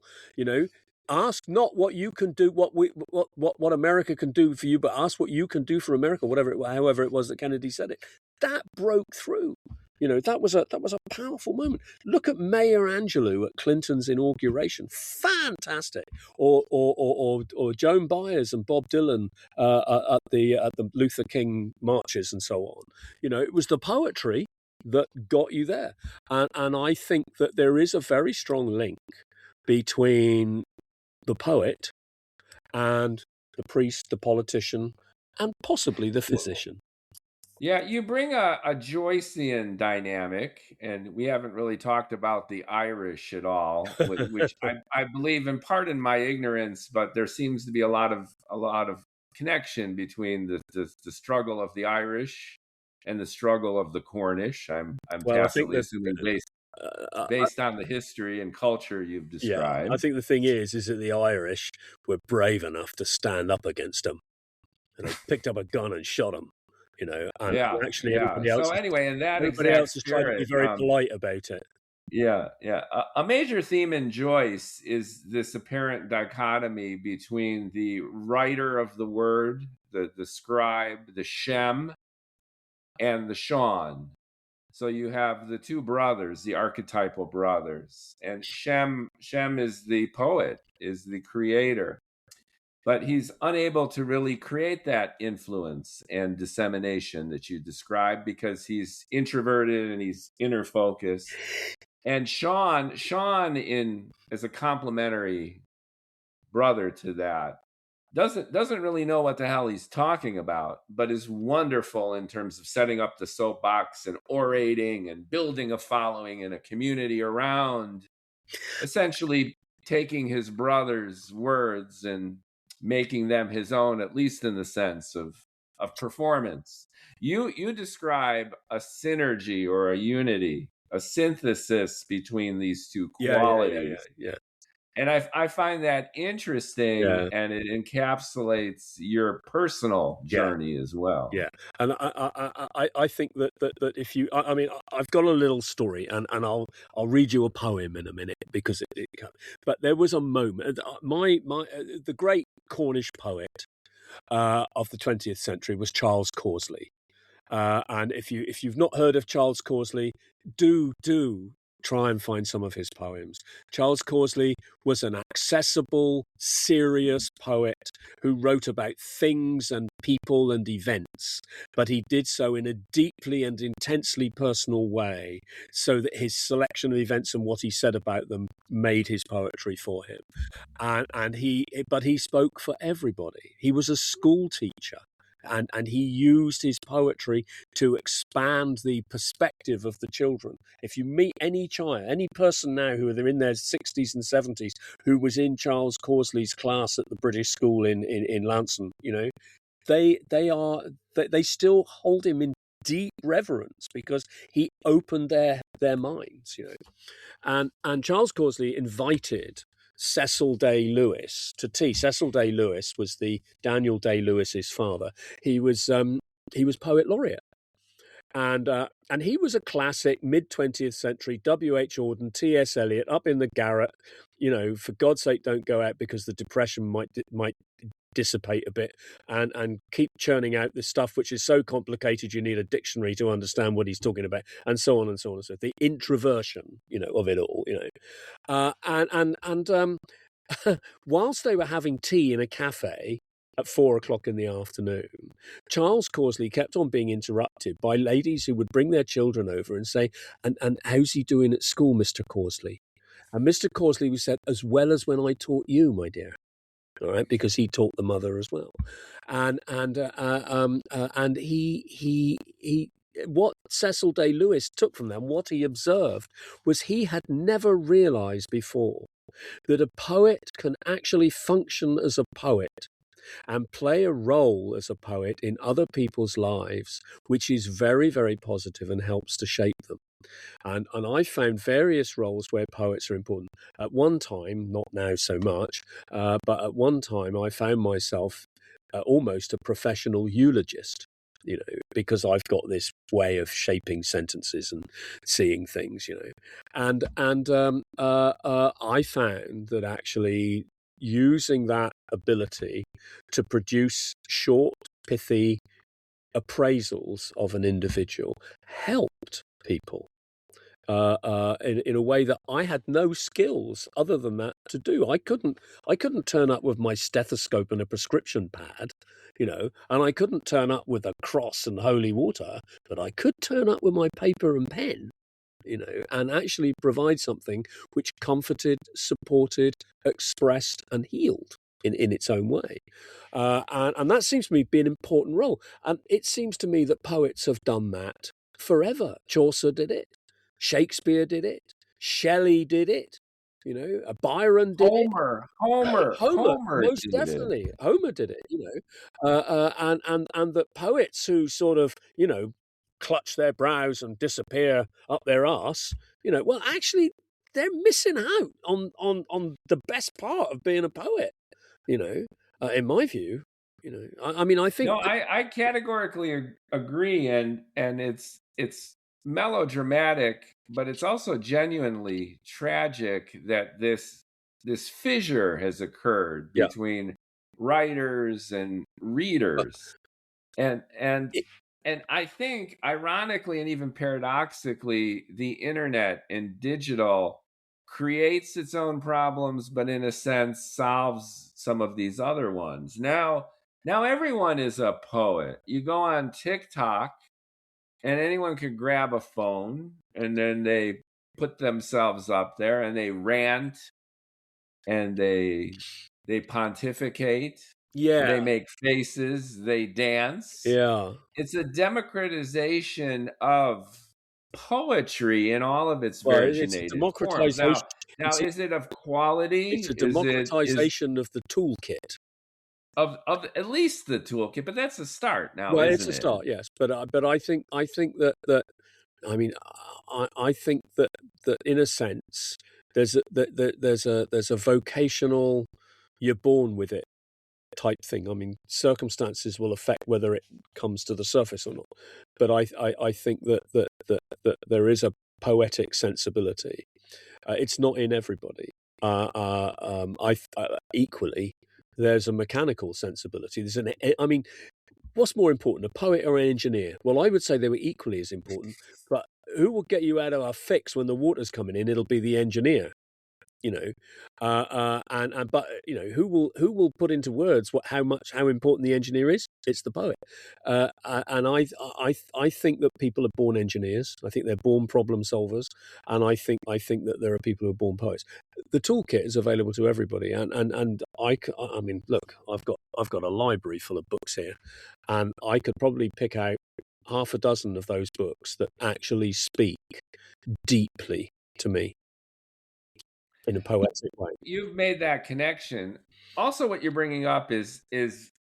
Ask not what you can do, what America can do for you, but ask what you can do for America. However it was that Kennedy said it. That broke through. That was a powerful moment. Look at Mayor Angelou at Clinton's inauguration. Fantastic. Or Joan Baez and Bob Dylan at the Luther King marches and so on. It was the poetry that got you there. And I think that there is a very strong link between the poet and the priest, the politician, and possibly the physician. Yeah, you bring a Joycean dynamic, and we haven't really talked about the Irish at all, which I believe, and pardon my ignorance, but there seems to be a lot of connection between the struggle of the Irish and the struggle of the Cornish. I'm tacitly assuming based on the history and culture you've described. Yeah, I think the thing is that the Irish were brave enough to stand up against them, and they picked up a gun and shot them. Actually, everybody else. So anyway, in that everybody exact else has tried to be very polite about it. Yeah. A major theme in Joyce is this apparent dichotomy between the writer of the word, the scribe, the Shem, and the Sean. So you have the two brothers, the archetypal brothers, and Shem is the poet, is the creator. But he's unable to really create that influence and dissemination that you described because he's introverted and he's inner focused. And Sean as a complementary brother to that, doesn't really know what the hell he's talking about, but is wonderful in terms of setting up the soapbox and orating and building a following and a community around, essentially taking his brother's words and making them his own, at least in the sense of performance. You describe a synergy or a unity, a synthesis between these two qualities. Yeah. And I find that interesting, and it encapsulates your personal journey as well. Yeah, and I think that if you, I mean, I've got a little story, and I'll read you a poem in a minute because but there was a moment. The great Cornish poet of the 20th century was Charles Causley, and if you've not heard of Charles Causley, do try and find some of his poems. Charles Causley was an accessible, serious poet who wrote about things and people and events, but he did so in a deeply and intensely personal way, so that his selection of events and what he said about them made his poetry for him. But he spoke for everybody. He was a school teacher. And he used his poetry to expand the perspective of the children. If you meet any child, any person now who are in their 60s and 70s who was in Charles Causley's class at the British School in Lanson, they still hold him in deep reverence because he opened their minds, And Charles Causley invited Cecil Day-Lewis to tea. Cecil Day-Lewis was the Daniel Day-Lewis's father. He was poet laureate, and he was a classic mid-20th century W.H. Auden, T.S. Eliot up in the garret. For God's sake, don't go out because the depression might dissipate a bit, and keep churning out this stuff which is so complicated you need a dictionary to understand what he's talking about, and so on and so on and so forth. The introversion, of it all, and whilst they were having tea in a cafe at 4:00 in the afternoon, Charles Causley kept on being interrupted by ladies who would bring their children over and say, and how's he doing at school, Mr. Causley? And Mr. Causley said, as well as when I taught you, my dear. all right, because he taught the mother as well, and he what Cecil Day Lewis took from them, what he observed, was he had never realized before that a poet can actually function as a poet and play a role as a poet in other people's lives, which is very, very positive and helps to shape them. And I found various roles where poets are important. At one time, not now so much, but at one time I found myself almost a professional eulogist, because I've got this way of shaping sentences and seeing things, and I found that actually using that ability to produce short, pithy appraisals of an individual helped people in a way that I had no skills other than that to do. I couldn't turn up with my stethoscope and a prescription pad, and I couldn't turn up with a cross and holy water, but I could turn up with my paper and pen, and actually provide something which comforted, supported, expressed, and healed in its own way. And that seems to me to be an important role. And it seems to me that poets have done that forever. Chaucer did it. Shakespeare did it. Shelley did it. Byron did it. Homer, most definitely. Homer did it. And that poets who sort of clutch their brows and disappear up their arse, well, actually, they're missing out on the best part of being a poet. In my view, I mean, I think. No, I categorically agree, and it's melodramatic, but it's also genuinely tragic that this fissure has occurred between writers and readers, and I think, ironically and even paradoxically, the internet and digital creates its own problems, but in a sense solves some of these other ones. Now everyone is a poet. You go on TikTok and anyone can grab a phone and then they put themselves up there and they rant and they pontificate. Yeah. They make faces, they dance. Yeah. It's a democratization of poetry in all of its variegated forms. Now, is it of quality? It's a democratization of the toolkit. Of at least the toolkit, but that's a start now. Well, isn't it's a it? start, yes. But I think that I mean I think that in a sense there's a vocational, you're born with it type thing. I mean, circumstances will affect whether it comes to the surface or not. But I think that there is a poetic sensibility. It's not in everybody. Equally, there's a mechanical sensibility. I mean, what's more important, a poet or an engineer? Well, I would say they were equally as important. But who will get you out of a fix when the water's coming in? It'll be the engineer. But who will put into words how important the engineer is? It's the poet. And I think that people are born engineers. I think they're born problem solvers, and I think that there are people who are born poets. The toolkit is available to everybody, and I mean, look, I've got a library full of books here, and I could probably pick out half a dozen of those books that actually speak deeply to me in a poetic way. You've made that connection. Also, what you're bringing up is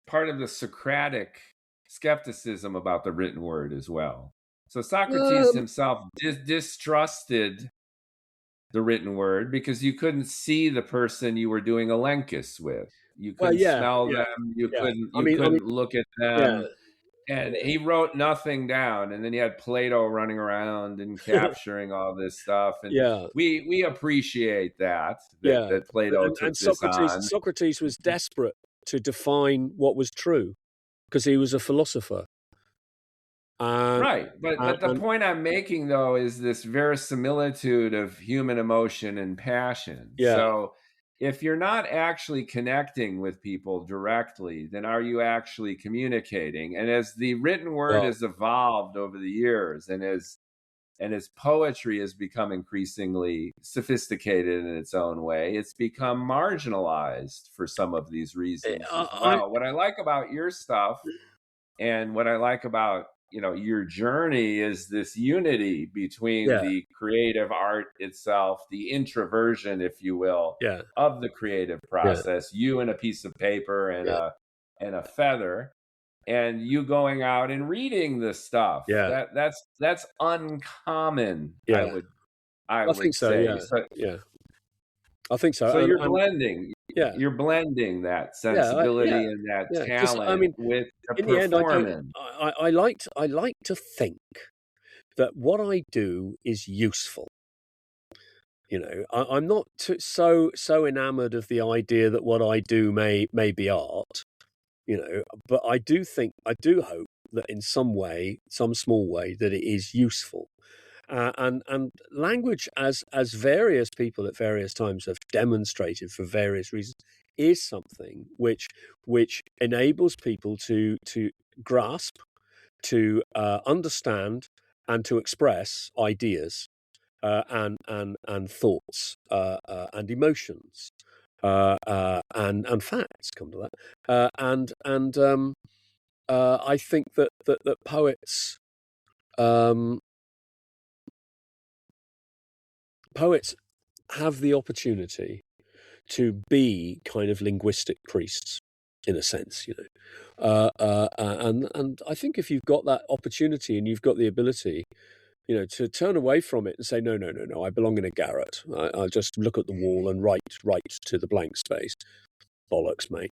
part of the Socratic skepticism about the written word as well. So Socrates himself distrusted the written word because you couldn't see the person you were doing a lenkus with. You couldn't smell them. You couldn't look at them. Yeah. And he wrote nothing down, and then you had Plato running around and capturing all this stuff. And we appreciate that Plato took this on. Socrates was desperate to define what was true because he was a philosopher. Right, but the point I'm making, though, is this verisimilitude of human emotion and passion. Yeah. So if you're not actually connecting with people directly, then are you actually communicating? And as the written word has evolved over the years, and as And as poetry has become increasingly sophisticated in its own way, it's become marginalized for some of these reasons as well. What I like about your stuff and what I like about, your journey is this unity between the creative art itself, the introversion, if you will, of the creative process, you and a piece of paper and a feather, and you going out and reading this stuff. That's uncommon. I would think so. say. I think so. So you're blending. You're blending that sensibility and that talent with a in the end, performance. I like to think that what I do is useful. I'm not so enamored of the idea that what I do may be art. But I do hope that in some way, some small way, that it is useful. And language, as various people at various times have demonstrated for various reasons, is something which enables people to grasp, to understand, and to express ideas and thoughts and emotions. And facts come to that, I think that poets have the opportunity to be kind of linguistic priests, in a sense, and I think if you've got that opportunity and you've got the ability, to turn away from it and say, no, I belong in a garret. I'll just look at the wall and write to the blank space. Bollocks, mate.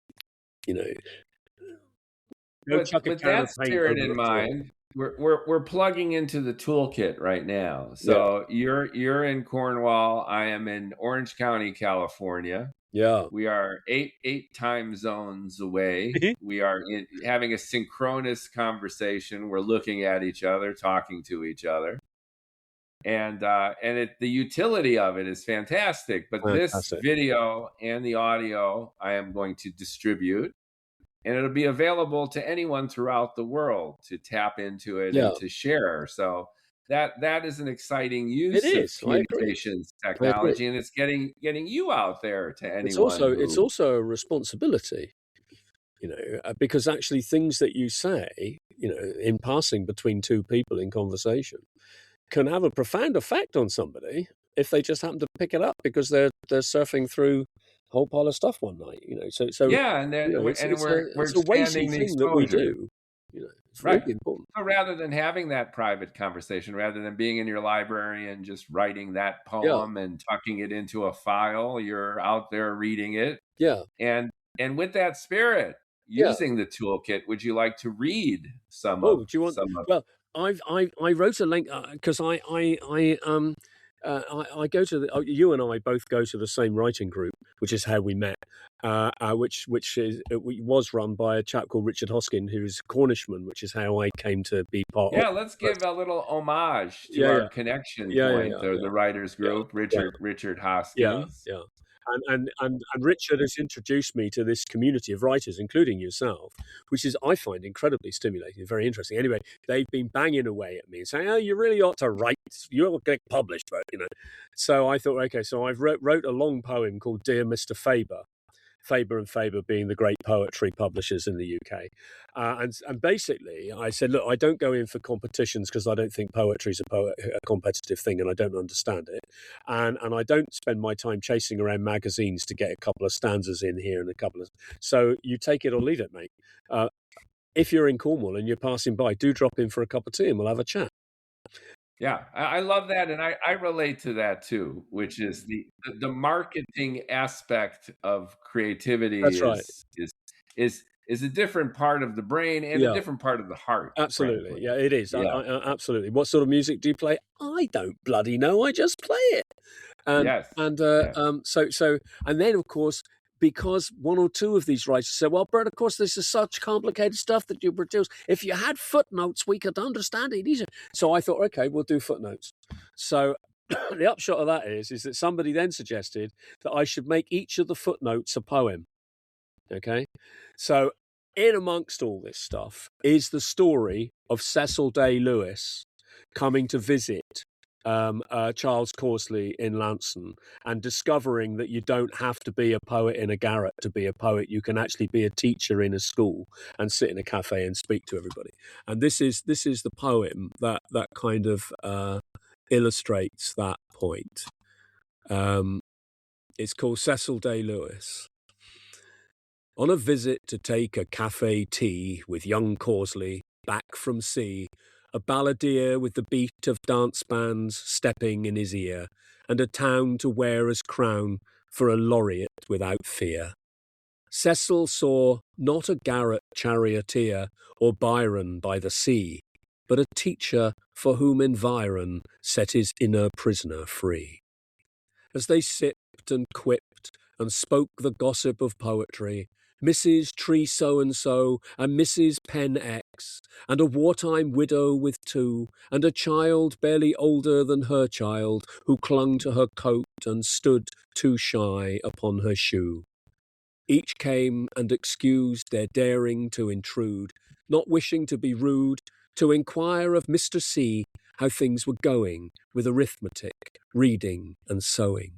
With that spirit in mind, we're plugging into the toolkit right now. So you're in Cornwall. I am in Orange County, California. Yeah. We are eight time zones away. We are having a synchronous conversation. We're looking at each other, talking to each other. And the utility of it is fantastic. But this video and the audio I am going to distribute, and it'll be available to anyone throughout the world to tap into it and to share. So that is an exciting use of communications technology, and it's getting you out there to anyone. It's also a responsibility, because actually things that you say, in passing between two people in conversation, can have a profound effect on somebody if they just happen to pick it up because they're surfing through a whole pile of stuff one night. So yeah, and then we're it's a weighty thing that we do. It's really important. So rather than having that private conversation, rather than being in your library and just writing that poem and tucking it into a file, you're out there reading it. Yeah. And with that spirit, using the toolkit, would you like to read some of? Well, I wrote a link because I go to you and I both go to the same writing group, which is how we met, which was run by a chap called Richard Hoskin, who is a Cornishman, which is how I came to be part of. Yeah, let's give a little homage to our connection point, the writers group, Richard Hoskins. Yeah. And Richard has introduced me to this community of writers, including yourself, which is, I find, incredibly stimulating, very interesting. Anyway, they've been banging away at me and saying, "Oh, you really ought to write. You'll get published," but So I thought, okay, so I wrote a long poem called "Dear Mr. Faber." Faber and Faber being the great poetry publishers in the UK. And basically, I said, look, I don't go in for competitions because I don't think poetry is a competitive thing and I don't understand it. And I don't spend my time chasing around magazines to get a couple of stanzas in here and a couple of... So you take it or leave it, mate. If you're in Cornwall and you're passing by, do drop in for a cup of tea and we'll have a chat. Yeah, I love that, and I relate to that too, which is the marketing aspect of creativity. That's right. Is a different part of the brain and a different part of the heart. Absolutely, frankly. yeah, it is. Yeah. Absolutely. What sort of music do you play? I don't bloody know. I just play it. So and then of course, because one or two of these writers said, well, Bert, of course, this is such complicated stuff that you produce. If you had footnotes, we could understand it easier. So I thought, okay, we'll do footnotes. So the upshot of that is that somebody then suggested that I should make each of the footnotes a poem. Okay? So in amongst all this stuff is the story of Cecil Day Lewis coming to visit Charles Corsley in Lanson and discovering that you don't have to be a poet in a garret to be a poet. You can actually be a teacher in a school and sit in a cafe and speak to everybody. And this is the poem that kind of illustrates that point. It's called Cecil Day Lewis. On a visit to take a cafe tea with young Corsley back from sea, a balladeer with the beat of dance bands stepping in his ear, and a town to wear as crown for a laureate without fear. Cecil saw not a garret charioteer or Byron by the sea, but a teacher for whom environ set his inner prisoner free. As they sipped and quipped and spoke the gossip of poetry, Mrs. Tree So-and-so and Mrs. Pen X, and a wartime widow with two, and a child barely older than her child, who clung to her coat and stood too shy upon her shoe. Each came and excused their daring to intrude, not wishing to be rude, to inquire of Mr. C how things were going with arithmetic, reading and sewing.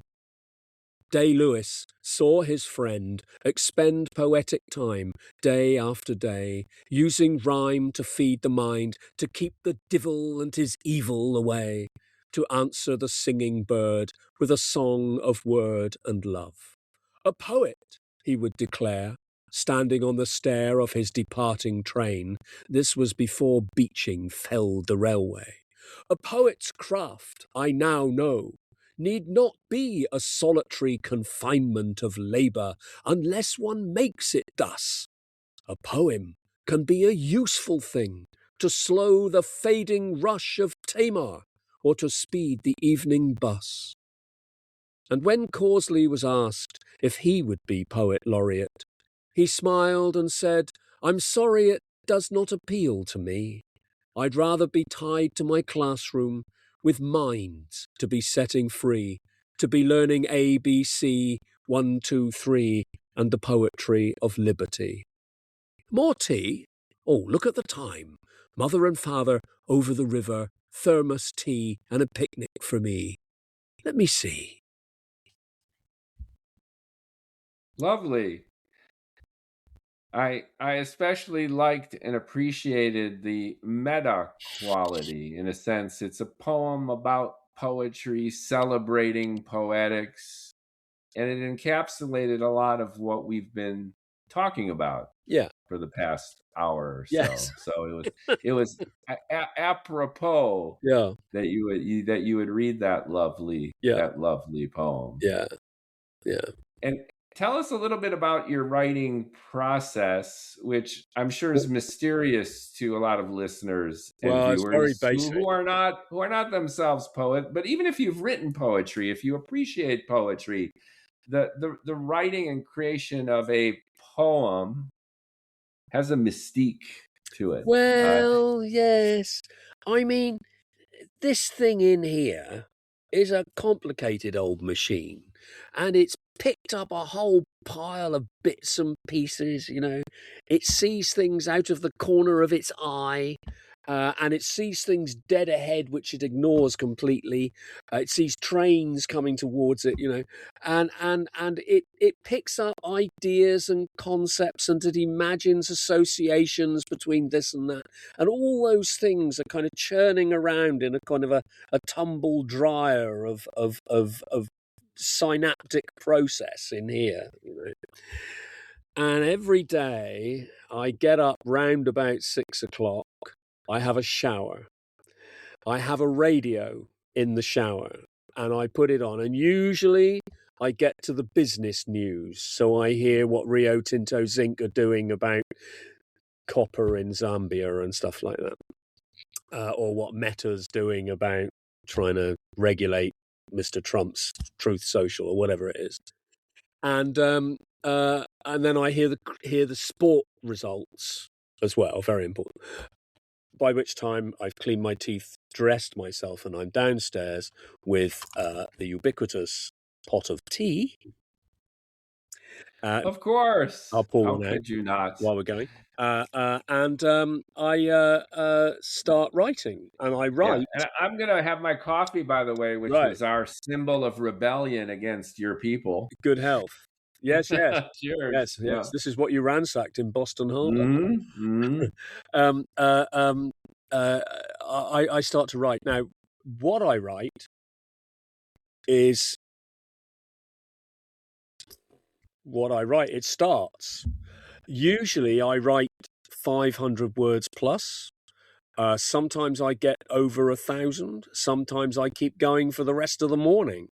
Day Lewis saw his friend expend poetic time day after day, using rhyme to feed the mind, to keep the divil and his evil away, to answer the singing bird with a song of word and love. A poet, he would declare, standing on the stair of his departing train. This was before beaching felled the railway. A poet's craft, I now know, need not be a solitary confinement of labour unless one makes it thus. A poem can be a useful thing to slow the fading rush of Tamar or to speed the evening bus. And when Corsley was asked if he would be poet laureate, he smiled and said, "I'm sorry it does not appeal to me. I'd rather be tied to my classroom with minds to be setting free, to be learning A, B, C, 1, 2, 3, and the poetry of liberty." More tea? Oh, look at the time. Mother and father over the river, thermos tea and a picnic for me. Let me see. Lovely. I especially liked and appreciated the meta quality. In a sense, it's a poem about poetry, celebrating poetics, and it encapsulated a lot of what we've been talking about for the past hour or so. Yes. So it was apropos that you would read that lovely poem. Yeah. And tell us a little bit about your writing process, which I'm sure is mysterious to a lot of listeners and viewers who are not themselves poets. But even if you've written poetry, if you appreciate poetry, the writing and creation of a poem has a mystique to it. Well, yes. I mean, this thing in here is a complicated old machine, and it's picked up a whole pile of bits and pieces, you know. It sees things out of the corner of its eye, and it sees things dead ahead, which it ignores completely. It sees trains coming towards it, you know, and it picks up ideas and concepts, and it imagines associations between this and that, and all those things are kind of churning around in a kind of a tumble dryer of synaptic process in here, you know. And every day I get up round about 6 o'clock. I have a shower. I have a radio in the shower and I put it on. And usually I get to the business news. So I hear what Rio Tinto Zinc are doing about copper in Zambia and stuff like that. Or what Meta's doing about trying to regulate Mr. Trump's Truth Social or whatever it is. And then I hear the sport results as well, very important. By which time I've cleaned my teeth, dressed myself, and I'm downstairs with the ubiquitous pot of tea. Of course. I'll pour How one out could you not? while we're going. I start writing, and I Yeah, write. and I'm gonna have my coffee, by the way, which Right, was our symbol of rebellion against your people. good health. Yes, yes, Cheers. yes, Yeah. yes. This is what you ransacked in Boston Harbor. Mm-hmm. Um, uh, um, uh, I start to write. Now, what I write is what I write. It starts. Usually, I write 500 words plus. Sometimes I get over 1,000. Sometimes I keep going for the rest of the morning.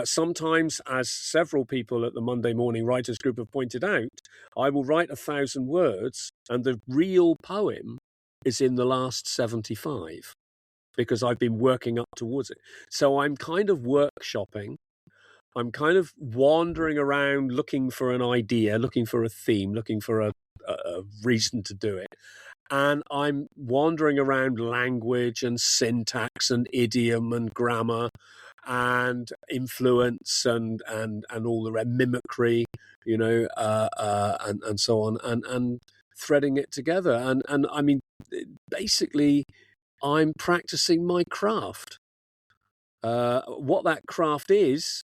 Sometimes, as several people at the Monday Morning Writers Group have pointed out, I will write 1,000 words, and the real poem is in the last 75 because I've been working up towards it. So I'm kind of workshopping. I'm kind of wandering around looking for an idea, looking for a theme, looking for a reason to do it. And I'm wandering around language and syntax and idiom and grammar and influence and all the mimicry, and so on, and threading it together. And I mean, basically, I'm practicing my craft. What that craft is,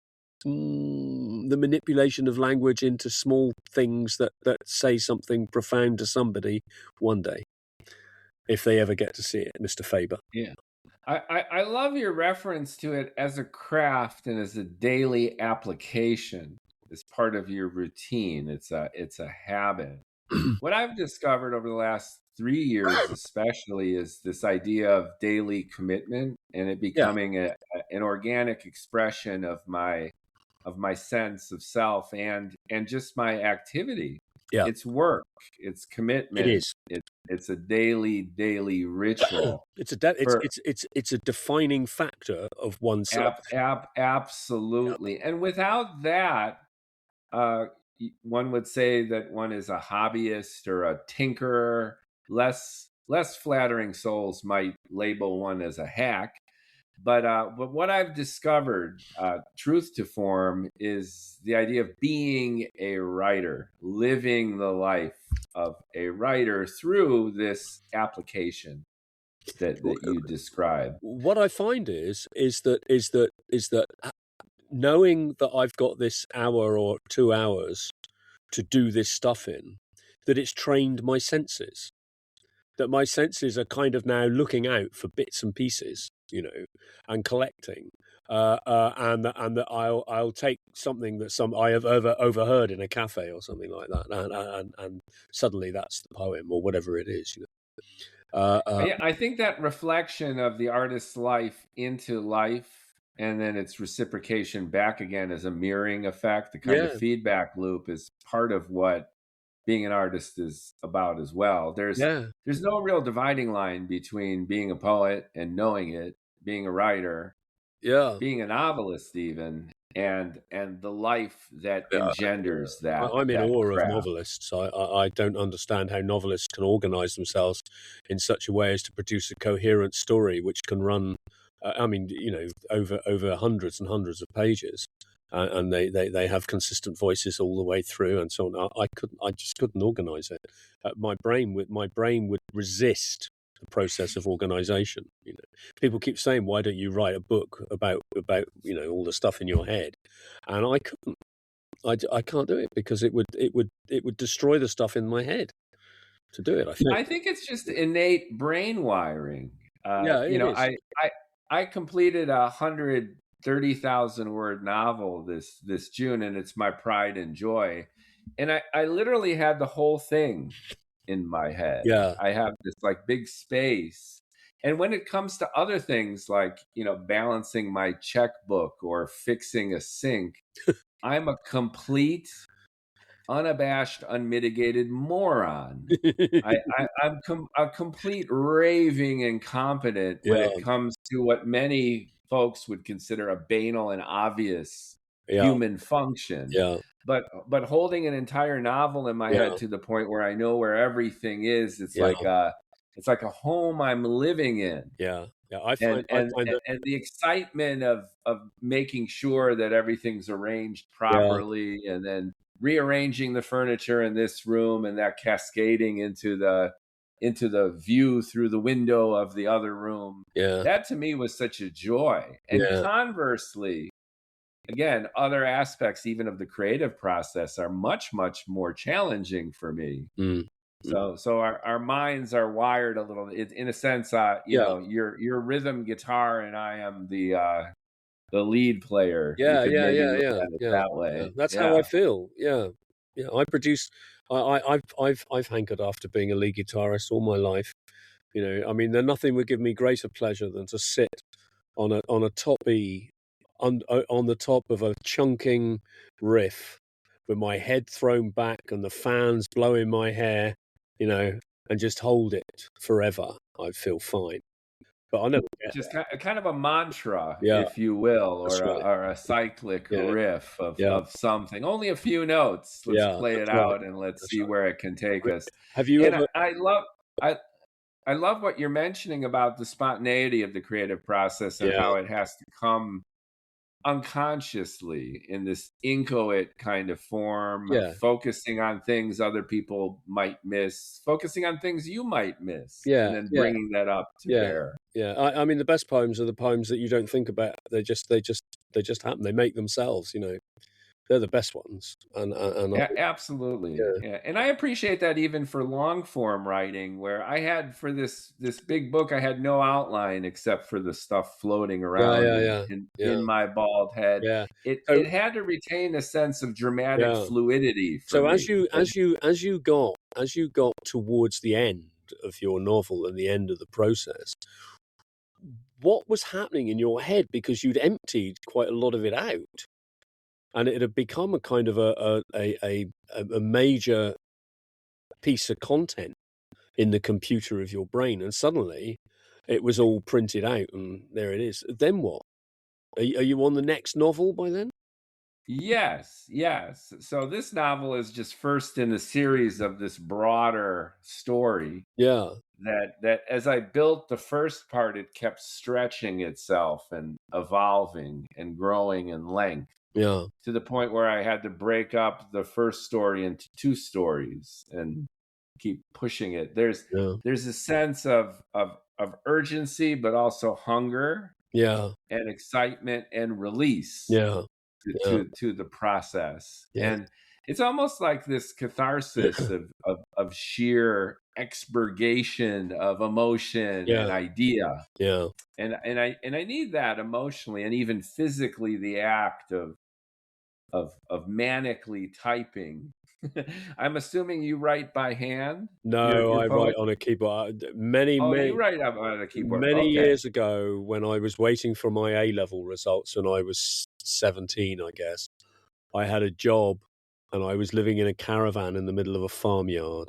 the manipulation of language into small things that say something profound to somebody one day, if they ever get to see it, Mr. Faber. Yeah. I love your reference to it as a craft and as a daily application as part of your routine. It's a habit. What I've discovered over the last 3 years, especially, is this idea of daily commitment and it Yeah. becoming an organic expression of my sense of self and just my activity. Yeah. It's work. It's commitment. It is. It's a daily ritual. It's a defining factor of oneself. Absolutely. And without that, one would say that one is a hobbyist or a tinkerer. Less flattering souls might label one as a hack. But what I've discovered, truth to form, is the idea of being a writer, living the life of a writer through this application that you describe. What I find is that knowing that I've got this hour or 2 hours to do this stuff in, that it's trained my senses. That my senses are kind of now looking out for bits and pieces, and collecting, and that I'll take something that I have overheard in a cafe or something like that, and suddenly that's the poem or whatever it is, I think that reflection of the artist's life into life and then its reciprocation back again as a mirroring effect, the kind of feedback loop, is part of what being an artist is about as well. There's no real dividing line between being a poet and knowing it, being a writer, being a novelist even, and the life that engenders that. I'm in that awe craft. of novelists. I don't understand how novelists can organize themselves in such a way as to produce a coherent story which can run, over hundreds and hundreds of pages. And they have consistent voices all the way through and so on. I just couldn't organize it. My brain would resist the process of organization. People keep saying, "Why don't you write a book about all the stuff in your head?" And I couldn't. I can't do it because it would destroy the stuff in my head to do it. I think it's just innate brain wiring. It is. I completed 130,000 word novel this June, and it's my pride and joy. And I literally had the whole thing in my head. Yeah. I have this like big space. And when it comes to other things like, balancing my checkbook or fixing a sink, I'm a complete, unabashed, unmitigated moron. I'm a complete raving incompetent when it comes to what many folks would consider a banal and obvious human function. Yeah. But holding an entire novel in my head to the point where I know where everything is, it's like a home I'm living in. Yeah. Yeah. I find the excitement of making sure that everything's arranged properly and then rearranging the furniture in this room and that cascading into the view through the window of the other room. Yeah. That to me was such a joy. And Yeah. conversely, again, other aspects even of the creative process are much, much more challenging for me. So our minds are wired a little. In a sense, you know, you're rhythm guitar, and I am the lead player. You could maybe look at it that way. That's how I feel. Yeah. I produce. I've hankered after being a lead guitarist all my life. You know, I mean, nothing would give me greater pleasure than to sit on a top E, on the top of a chunking riff, with my head thrown back and the fans blowing my hair, you know, and just hold it forever. I feel fine. But I never get just kind of a mantra, Yeah. if you will, or That's right. or a cyclic riff of something. Only a few notes. Let's play it out and let's see where it can take us. Have you And ever? I love what you're mentioning about the spontaneity of the creative process and how it has to come unconsciously in this inchoate kind of form, focusing on things other people might miss, focusing on things you might miss, and then bringing that up to bear. I mean, the best poems are the poems that you don't think about. They just happen. They make themselves. You know, they're the best ones. And absolutely. Yeah. And I appreciate that even for long form writing, where I had for this big book, I had no outline except for the stuff floating around in my bald head. It had to retain a sense of dramatic fluidity for me. as you got towards the end of your novel and the end of the process, what was happening in your head? Because you'd emptied quite a lot of it out. And it had become a kind of a major piece of content in the computer of your brain. And suddenly it was all printed out and there it is. Then what? Are you on the next novel by then? Yes. So this novel is just first in a series of this broader story. Yeah. That as I built the first part, it kept stretching itself and evolving and growing in length. Yeah. To the point where I had to break up the first story into two stories and keep pushing it. There's a sense of urgency, but also hunger, and excitement and release, to the process. And it's almost like this catharsis of sheer expurgation of emotion and idea. And I need that emotionally and even physically, the act of manically typing. I'm assuming you write by hand? No, I write on a keyboard. You write on a keyboard. Many years ago, when I was waiting for my A-level results, when I was 17, I guess, I had a job and I was living in a caravan in the middle of a farmyard.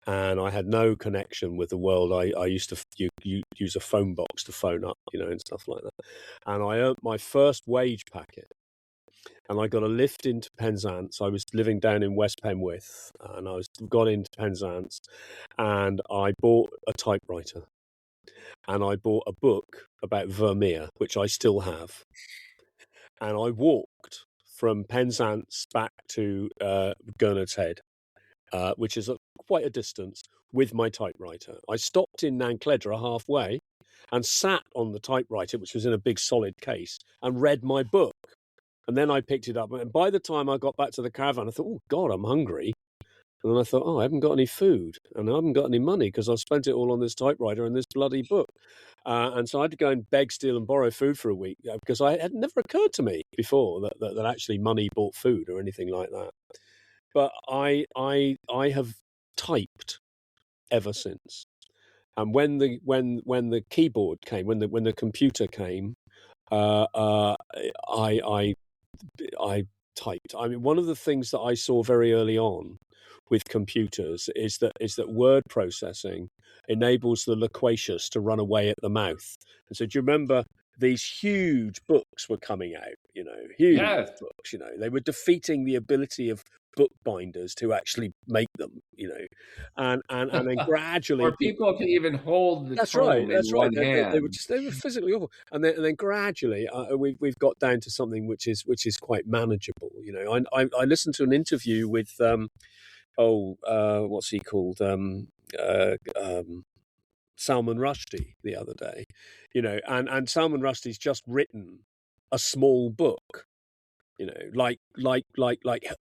And I had no connection with the world. I used to use a phone box to phone up, you know, and stuff like that. And I earned my first wage packet. And I got a lift into Penzance. I was living down in West Penwith, and got into Penzance, and I bought a typewriter, and I bought a book about Vermeer, which I still have, and I walked from Penzance back to Gurnard's Head, which is quite a distance, with my typewriter. I stopped in Nancledra halfway, and sat on the typewriter, which was in a big solid case, and read my book. And then I picked it up. And by the time I got back to the caravan, I thought, oh, God, I'm hungry. And then I thought, I haven't got any food. And I haven't got any money because I've spent it all on this typewriter and this bloody book. And so I had to go and beg, steal and borrow food for a week because it had never occurred to me before that actually money bought food or anything like that. But I have typed ever since. And when the keyboard came, when the computer came, I typed. I mean, one of the things that I saw very early on with computers is that word processing enables the loquacious to run away at the mouth. And so, do you remember these huge books were coming out? You know, huge books. You know, they were defeating the ability of bookbinders to actually make them, and then gradually or people to even hold the That's right. tome in That's right. one They hand. were physically awful, and then gradually we've got down to something which is quite manageable. I listened to an interview with what's he called, Salman Rushdie the other day, and Salman Rushdie's just written a small book. Like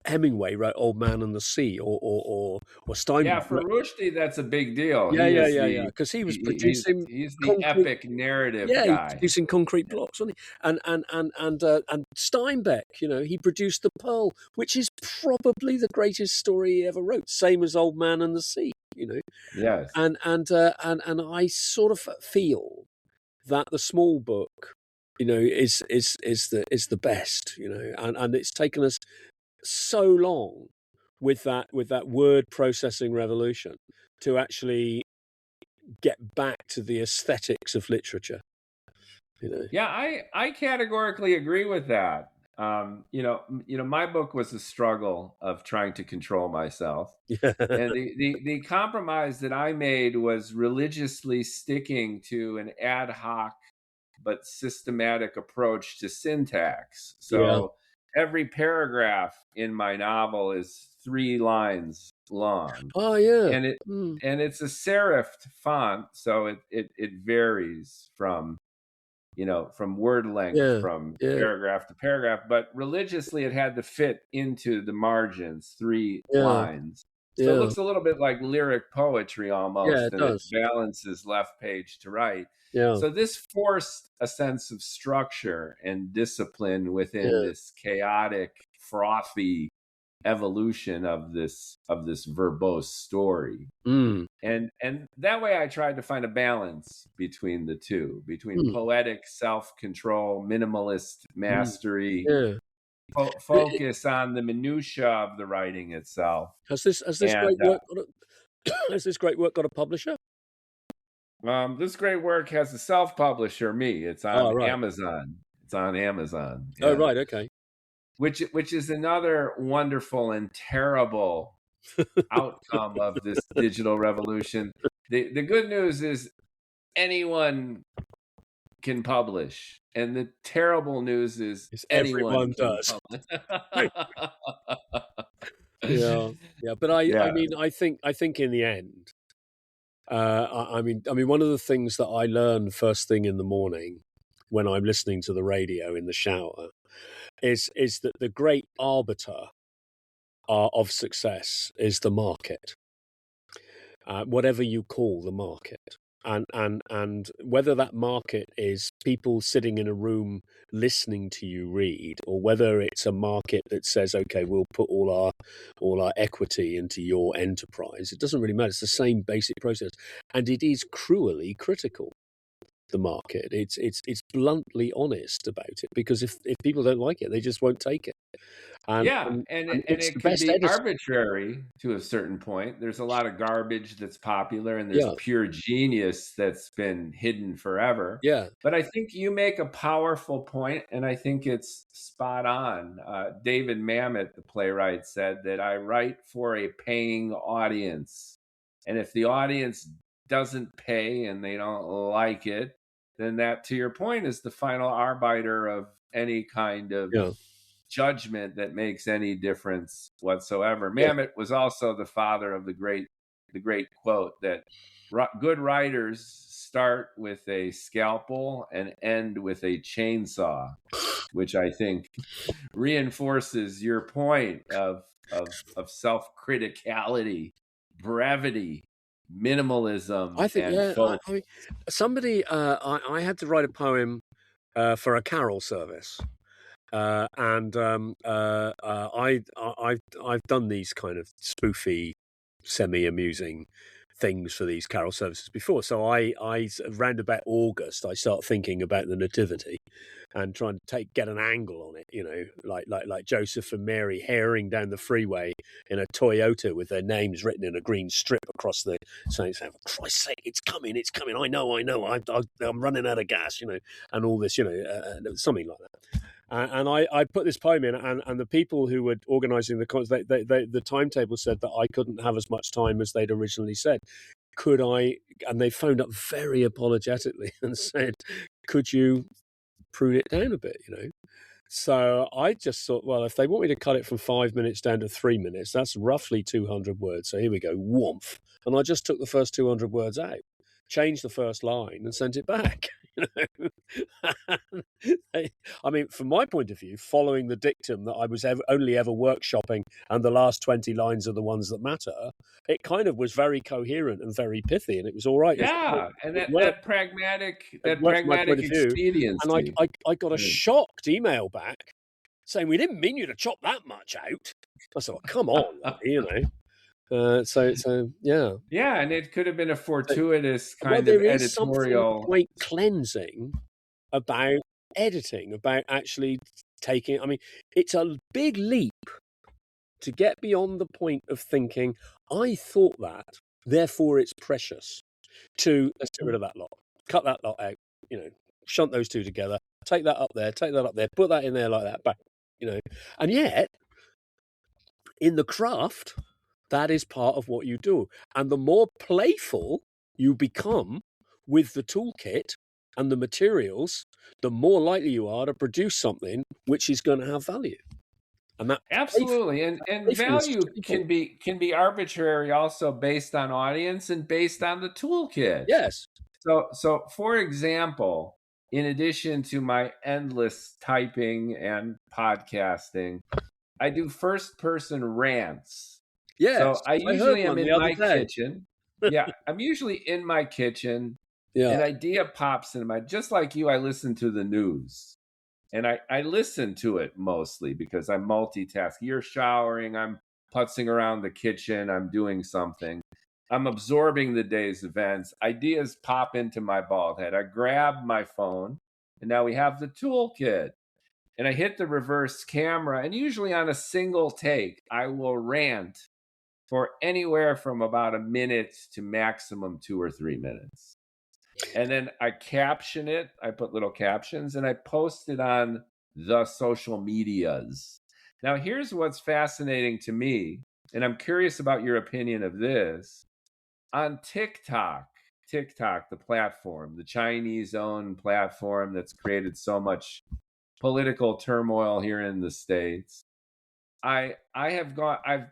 Hemingway wrote Old Man and the Sea, or Yeah, Steinbeck. for Rushdie, that's a big deal. Yeah, He yeah, is yeah, yeah. the Because he was producing he's the concrete. epic narrative Yeah, he's guy. producing concrete blocks, wasn't he? And Steinbeck, he produced The Pearl, which is probably the greatest story he ever wrote. Same as Old Man and the Sea, Yes. And I sort of feel that the small book, is the best, and it's taken us so long with that word processing revolution to actually get back to the aesthetics of literature. Yeah, I categorically agree with that. My book was a struggle of trying to control myself. And the compromise that I made was religiously sticking to an ad hoc but systematic approach to syntax. Yeah. So every paragraph in my novel is 3 lines long. Oh yeah. And it's a serif font, so it varies from word length, Yeah. from Yeah. paragraph to paragraph, but religiously it had to fit into the margins, 3 Yeah. lines. So Yeah. it looks a little bit like lyric poetry Yeah, almost, it and it does. balances left page to right. Yeah. So this forced a sense of structure and discipline within Yeah. this chaotic, frothy evolution of this verbose story. Mm. And that way I tried to find a balance between the two, between Mm. poetic self-control, minimalist mastery, Yeah. focus on the minutia of the writing itself. Has this And great work got a publisher? this great work has a self-publisher, me. It's on right. Amazon. It's on Amazon. Oh, right. Okay. Which is another wonderful and terrible outcome of this digital revolution. The good news is anyone can publish, and the terrible news is anyone everyone can does. publish. Yeah. But I mean, I think in the end, I mean, one of the things that I learn first thing in the morning when I'm listening to the radio in the shower is that the great arbiter of success is the market, whatever you call the market. And whether that market is people sitting in a room listening to you read, or whether it's a market that says, okay, we'll put all our equity into your enterprise, it doesn't really matter. It's the same basic process, and it is cruelly critical. The market, it's bluntly honest about it, because if people don't like it, they just won't take it. And it's it the could best be editor. arbitrary to a certain point. There's a lot of garbage that's popular, and there's Yeah. pure genius that's been hidden forever. Yeah. But I think you make a powerful point, and I think it's spot on. David Mamet, the playwright, said that I write for a paying audience. And if the audience doesn't pay and they don't like it, then that, to your point, is the final arbiter of any kind of judgment that makes any difference whatsoever. Mamet was also the father of the great quote that good writers start with a scalpel and end with a chainsaw, which I think reinforces your point of self-criticality, brevity, minimalism. I think, and I mean, somebody, I had to write a poem for a carol service. And I've done these kind of spoofy, semi-amusing things for these carol services before. So I around about August, I start thinking about the Nativity and trying to get an angle on it, like Joseph and Mary herring down the freeway in a Toyota with their names written in a green strip across the, saying, for Christ's sake, it's coming, I know, I'm running out of gas, and all this, something like that. And I put this poem in, and the people who were organising the timetable said that I couldn't have as much time as they'd originally said. Could I? And they phoned up very apologetically and said, "Could you prune it down a bit?" So I just thought, well, if they want me to cut it from 5 minutes down to 3 minutes, that's roughly 200 words. So here we go, woomph. And I just took the first 200 words out, changed the first line, and sent it back. I mean, from my point of view, following the dictum that I was only ever workshopping and the last 20 lines are the ones that matter, it kind of was very coherent and very pithy, and it was all right. Yeah, and it that pragmatic expediency. And I got a shocked email back saying, "We didn't mean you to chop that much out." I said, "Well, come on," So yeah. Yeah, and it could have been a fortuitous kind of there is editorial. something quite cleansing about editing, about actually taking. I mean, it's a big leap to get beyond the point of thinking, "I thought that, therefore it's precious." To let's get rid of that lot, cut that lot out, shunt those two together, take that up there, put that in there like that, back, and yet in the craft, that is part of what you do. And the more playful you become with the toolkit and the materials, the more likely you are to produce something which is going to have value. And that absolutely, and value can be arbitrary, also based on audience and based on the toolkit. Yes. So for example, in addition to my endless typing and podcasting, I do first-person rants. Yes. So I usually am in my kitchen. Yeah, I'm usually in my kitchen. Yeah. An idea pops into my, just like you, I listen to the news. And I listen to it mostly because I'm multitasking. You're showering, I'm putzing around the kitchen, I'm doing something. I'm absorbing the day's events. Ideas pop into my bald head. I grab my phone, and now we have the toolkit. And I hit the reverse camera, and usually on a single take, I will rant for anywhere from about a minute to maximum 2 or 3 minutes. And then I caption it. I put little captions and I post it on the social medias. Now, here's what's fascinating to me, and I'm curious about your opinion of this. On TikTok, the platform, the Chinese-owned platform that's created so much political turmoil here in the States, I've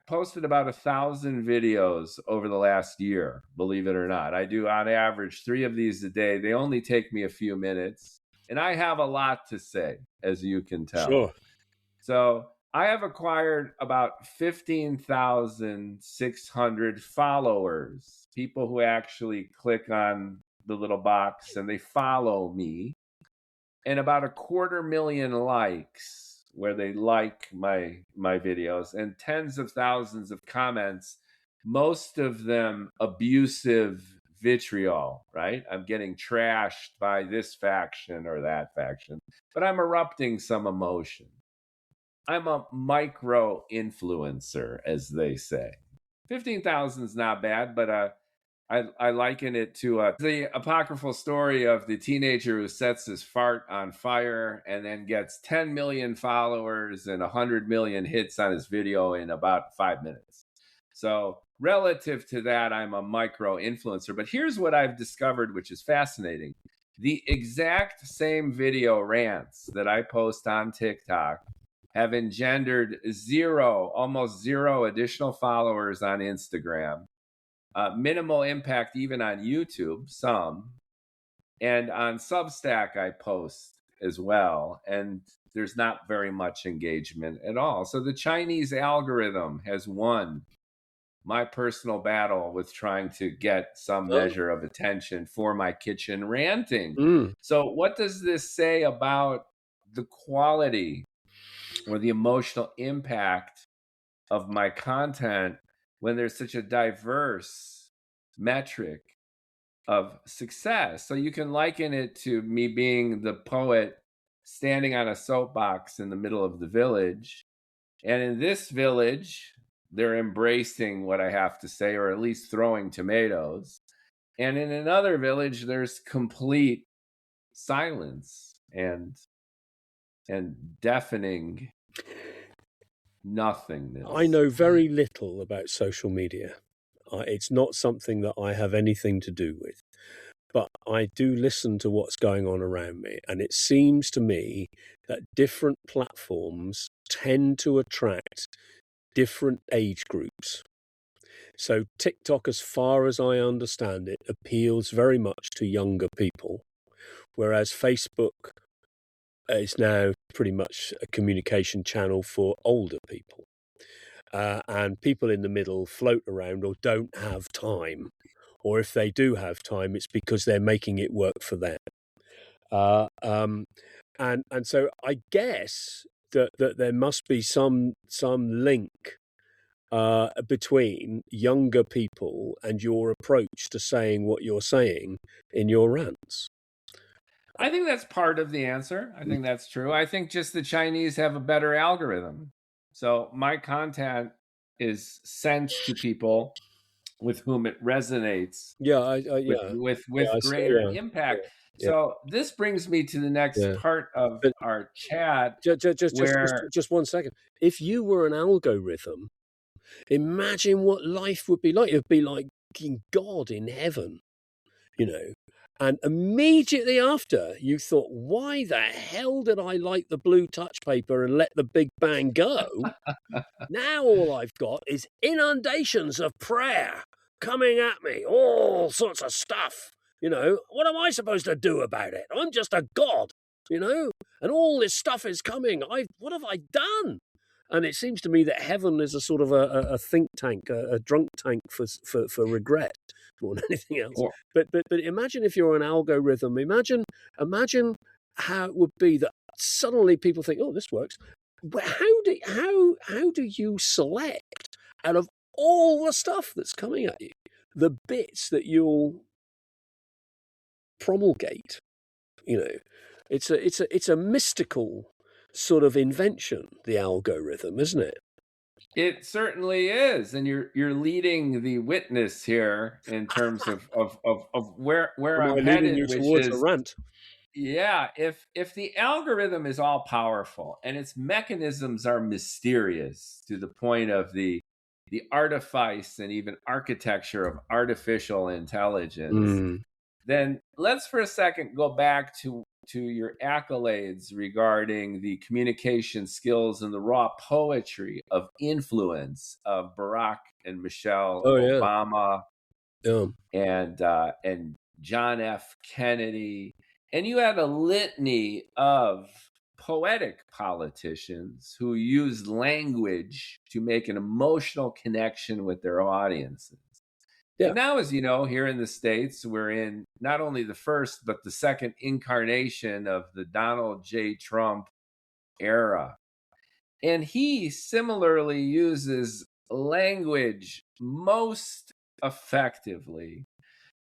posted about 1,000 videos over the last year, believe it or not. I do on average 3 of these a day. They only take me a few minutes, and I have a lot to say, as you can tell. Sure. So I have acquired about 15,600 followers, people who actually click on the little box and they follow me, and about 250,000 likes, where they like my videos, and tens of thousands of comments, most of them abusive vitriol, right? I'm getting trashed by this faction or that faction, but I'm erupting some emotion. I'm a micro influencer, as they say. 15,000 is not bad, but I liken it to the apocryphal story of the teenager who sets his fart on fire and then gets 10 million followers and 100 million hits on his video in about 5 minutes. So relative to that, I'm a micro influencer. But here's what I've discovered, which is fascinating. The exact same video rants that I post on TikTok have engendered almost zero additional followers on Instagram. Minimal impact even on YouTube, some. And on Substack, I post as well. And there's not very much engagement at all. So the Chinese algorithm has won my personal battle with trying to get some measure of attention for my kitchen ranting. So what does this say about the quality or the emotional impact of my content when there's such a diverse metric of success? So you can liken it to me being the poet standing on a soapbox in the middle of the village. And in this village, they're embracing what I have to say, or at least throwing tomatoes. And in another village, there's complete silence. And and deafening nothingness. I know very little about social media. It's not something that I have anything to do with. But I do listen to what's going on around me. And it seems to me that different platforms tend to attract different age groups. So TikTok, as far as I understand it, appeals very much to younger people, whereas Facebook is now pretty much a communication channel for older people. And people in the middle float around or don't have time. Or if they do have time, it's because they're making it work for them. And so I guess that there must be some link between younger people and your approach to saying what you're saying in your rants. I think that's part of the answer. I think that's true. I think just the Chinese have a better algorithm. So my content is sent to people with whom it resonates. With greater impact. So this brings me to the next part of our chat. Just 1 second. If you were an algorithm, imagine what life would be like. It'd be like God in heaven, you know. And immediately after, you thought, why the hell did I like the blue touch paper and let the Big Bang go? Now all I've got is inundations of prayer coming at me, all sorts of stuff. You know, what am I supposed to do about it? I'm just a god, you know, and all this stuff is coming. What have I done? And it seems to me that heaven is a sort of a think tank, a drunk tank for regret more than anything else. But imagine if you're an algorithm. Imagine how it would be that suddenly people think, oh, this works. How do you select out of all the stuff that's coming at you the bits that you'll promulgate? You know, it's a mystical sort of invention, the algorithm, isn't it? It certainly is, and you're leading the witness here in terms of where I'm headed, which towards is a rant. Yeah, if the algorithm is all powerful and its mechanisms are mysterious to the point of the artifice and even architecture of artificial intelligence, then let's for a second go back to your accolades regarding the communication skills and the raw poetry of influence of Barack and Michelle Obama and John F. Kennedy. And you had a litany of poetic politicians who used language to make an emotional connection with their audiences. And now, as you know, here in the States, we're in not only the first, but the second incarnation of the Donald J. Trump era. And he similarly uses language most effectively.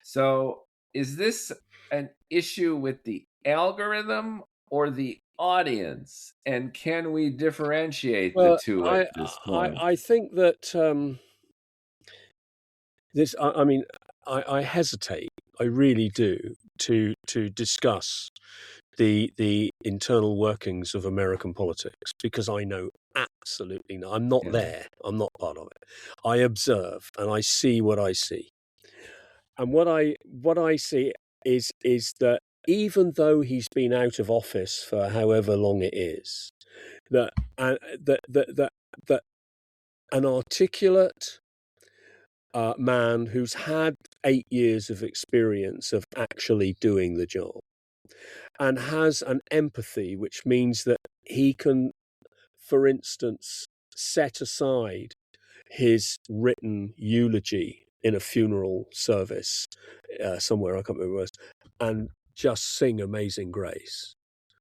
So is this an issue with the algorithm or the audience? And can we differentiate the two at this point? I think that I hesitate. I really do to discuss the internal workings of American politics because I know absolutely not. I'm not there. I'm not part of it. I observe and I see what I see. And what I see is that even though he's been out of office for however long it is, that an articulate man who's had 8 years of experience of actually doing the job and has an empathy, which means that he can, for instance, set aside his written eulogy in a funeral service somewhere, I can't remember where it was, and just sing Amazing Grace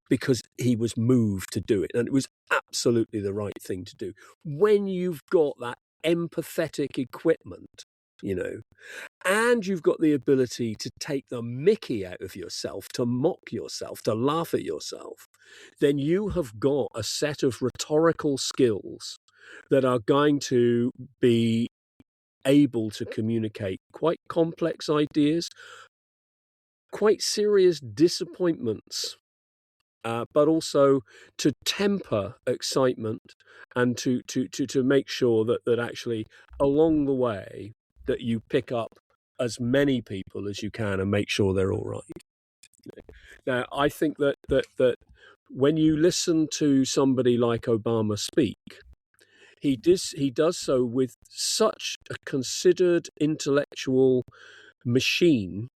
because he was moved to do it. And it was absolutely the right thing to do. When you've got that empathetic equipment, you know, and you've got the ability to take the mickey out of yourself, to mock yourself, to laugh at yourself, then you have got a set of rhetorical skills that are going to be able to communicate quite complex ideas, quite serious disappointments, but also to temper excitement and to make sure that actually along the way that you pick up as many people as you can and make sure they're all right. Now, I think that when you listen to somebody like Obama speak, he does so with such a considered intellectual machine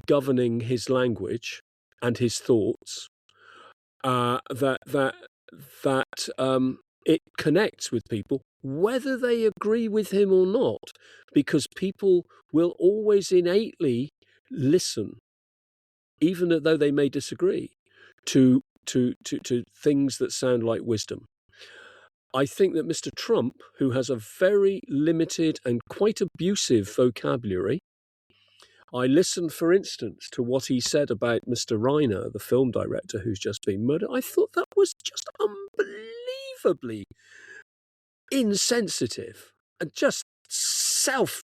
governing his language and his thoughts, that it connects with people, whether they agree with him or not, because people will always innately listen, even though they may disagree, to things that sound like wisdom. I think that Mr. Trump, who has a very limited and quite abusive vocabulary, I listened, for instance, to what he said about Mr. Reiner, the film director who's just been murdered. I thought that was just unbelievably insensitive and just self-obsessed.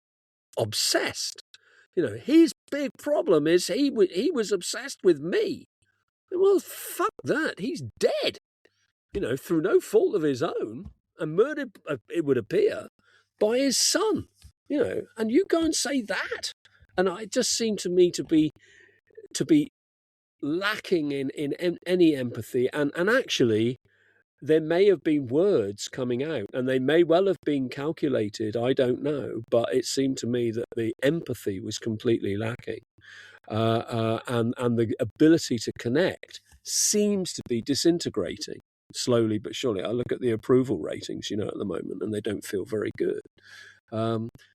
You know, his big problem is he was obsessed with me. Well, fuck that. He's dead, you know, through no fault of his own, and murdered, it would appear, by his son, you know, and you go and say that. And it just seemed to me to be lacking in any empathy. And actually, there may have been words coming out, and they may well have been calculated, I don't know, but it seemed to me that the empathy was completely lacking. And the ability to connect seems to be disintegrating slowly but surely. I look at the approval ratings, you know, at the moment, and they don't feel very good.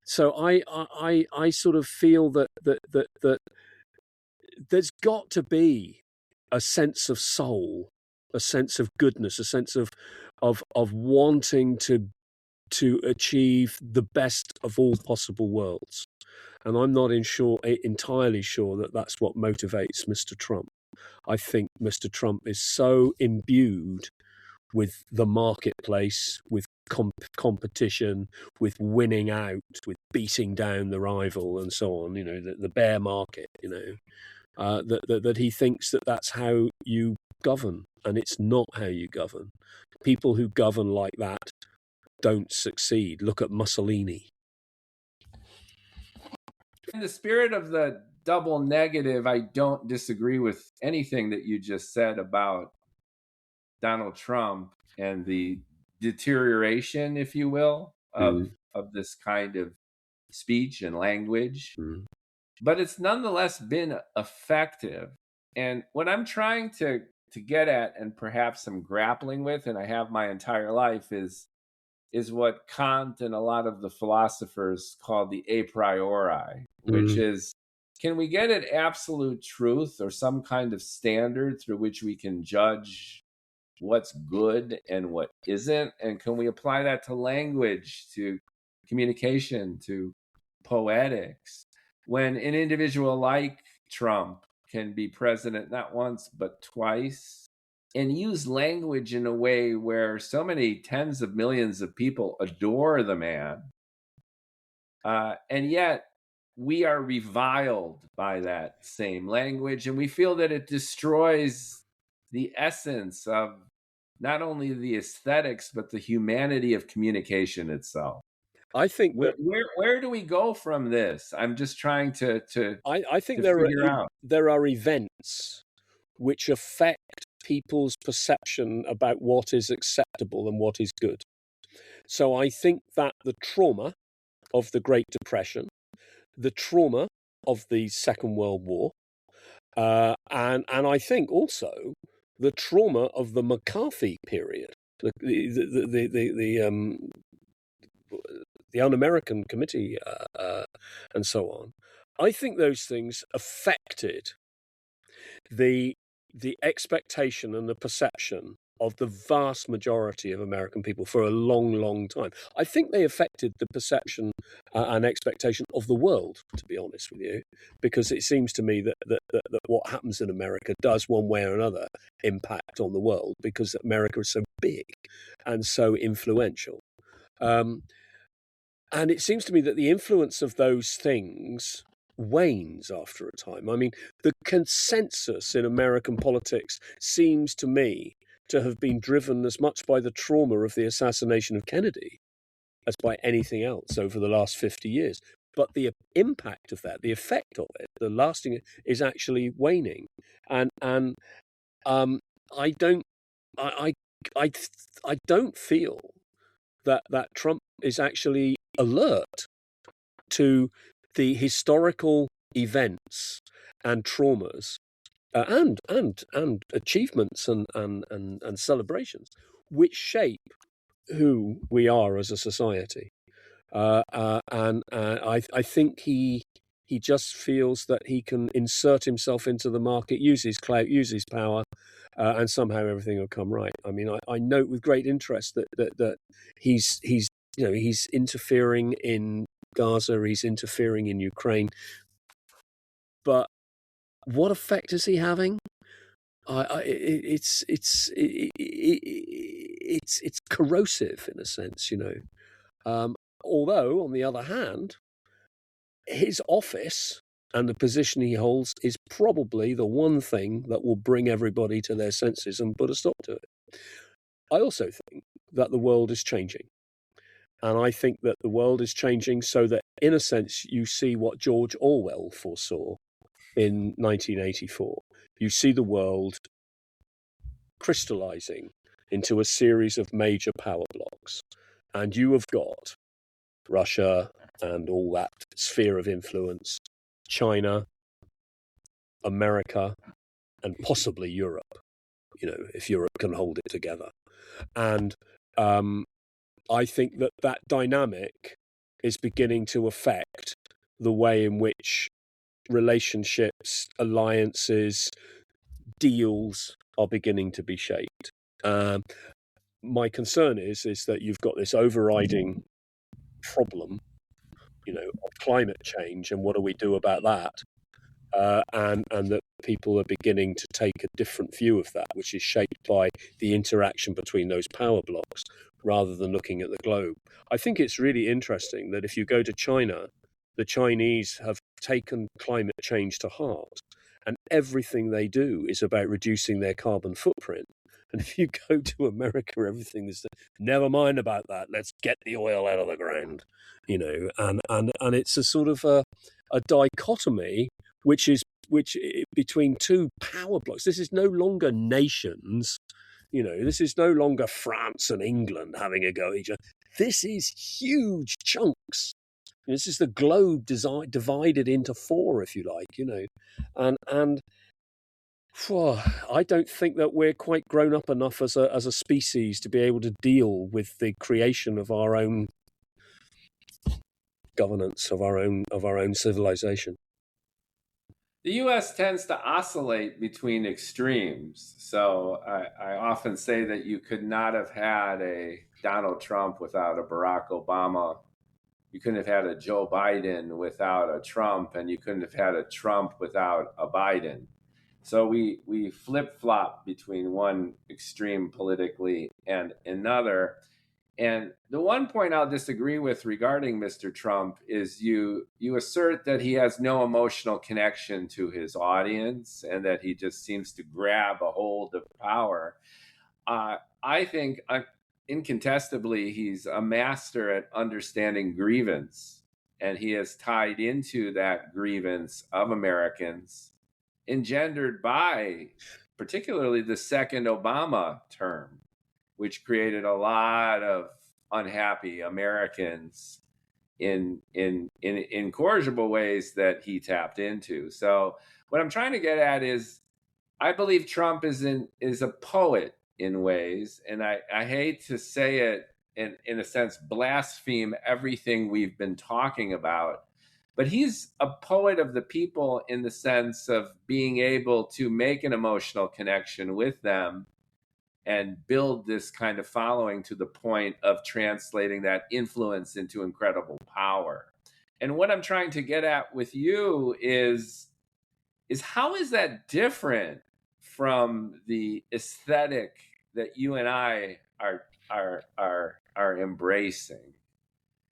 So I sort of feel that there's got to be a sense of soul, a sense of goodness, a sense of wanting to achieve the best of all possible worlds. And I'm not entirely sure that that's what motivates Mr. Trump. I think Mr. Trump is so imbued with the marketplace, with competition, with winning out, with beating down the rival, and so on. You know, the bear market. You know, that he thinks that that's how you govern, and it's not how you govern. People who govern like that don't succeed. Look at Mussolini. In the spirit of the double negative, I don't disagree with anything that you just said about Donald Trump and the deterioration, if you will, of this kind of speech and language. But it's nonetheless been effective. And what I'm trying to get at, and perhaps I'm grappling with, and I have my entire life, is what Kant and a lot of the philosophers call the a priori, which is, can we get at absolute truth or some kind of standard through which we can judge what's good and what isn't? And can we apply that to language, to communication, to poetics? When an individual like Trump can be president not once but twice, and use language in a way where so many tens of millions of people adore the man, and yet we are reviled by that same language, and we feel that it destroys the essence of not only the aesthetics but the humanity of communication itself. I think where do we go from this? I'm just trying to I think to there are events which affect people's perception about what is acceptable and what is good. So I think that the trauma of the Great Depression, the trauma of the Second World War, and I think also the trauma of the McCarthy period, the Un-American Committee, and so on. I think those things affected the expectation and the perception of the vast majority of American people for a long, long time. I think they affected the perception and expectation of the world, to be honest with you, because it seems to me that what happens in America does, one way or another, impact on the world, because America is so big and so influential. And it seems to me that the influence of those things wanes after a time. I mean, the consensus in American politics seems to me to have been driven as much by the trauma of the assassination of Kennedy as by anything else over the last 50 years. But the impact of that, the effect of it, the lasting, is actually waning. And I don't I I I don't feel that Trump is actually alert to the historical events and traumas and achievements and celebrations which shape who we are as a society. And I think he just feels that he can insert himself into the market, use his clout, use his power, and somehow everything will come right. I mean, I note with great interest that he's he's interfering in Gaza, he's interfering in Ukraine, but what effect is he having? It's corrosive in a sense, although, on the other hand, his office and the position he holds is probably the one thing that will bring everybody to their senses and put a stop to it. I also think that the world is changing. And I think that the world is changing so that, in a sense, you see what George Orwell foresaw in 1984. You see the world crystallizing into a series of major power blocks. And you have got Russia and all that sphere of influence, China, America, and possibly Europe, if Europe can hold it together. And I think that dynamic is beginning to affect the way in which relationships, alliances, deals are beginning to be shaped. My concern is that you've got this overriding problem, of climate change, and what do we do about that? And that people are beginning to take a different view of that, which is shaped by the interaction between those power blocks rather than looking at the globe. I think it's really interesting that if you go to China, the Chinese have taken climate change to heart, and everything they do is about reducing their carbon footprint. And if you go to America, everything is never mind about that. Let's get the oil out of the ground, and it's a sort of a dichotomy which between two power blocks. This is no longer nations. This is no longer France and England having a go at each other. This is huge chunks. This is the globe divided into four, if you like, and I don't think that we're quite grown up enough as a species to be able to deal with the creation of our own governance, of our own civilization. The U.S. tends to oscillate between extremes. So I often say that you could not have had a Donald Trump without a Barack Obama. You couldn't have had a Joe Biden without a Trump, and you couldn't have had a Trump without a Biden. So we flip-flop between one extreme politically and another. And the one point I'll disagree with regarding Mr. Trump is you assert that he has no emotional connection to his audience and that he just seems to grab a hold of power. I think incontestably he's a master at understanding grievance, and he has tied into that grievance of Americans engendered by particularly the second Obama term, which created a lot of unhappy Americans in incorrigible ways that he tapped into. So what I'm trying to get at is, I believe Trump is a poet in ways, and I hate to say it in a sense, blaspheme everything we've been talking about, but he's a poet of the people in the sense of being able to make an emotional connection with them and build this kind of following to the point of translating that influence into incredible power. And what I'm trying to get at with you is how is that different from the aesthetic that you and I are embracing?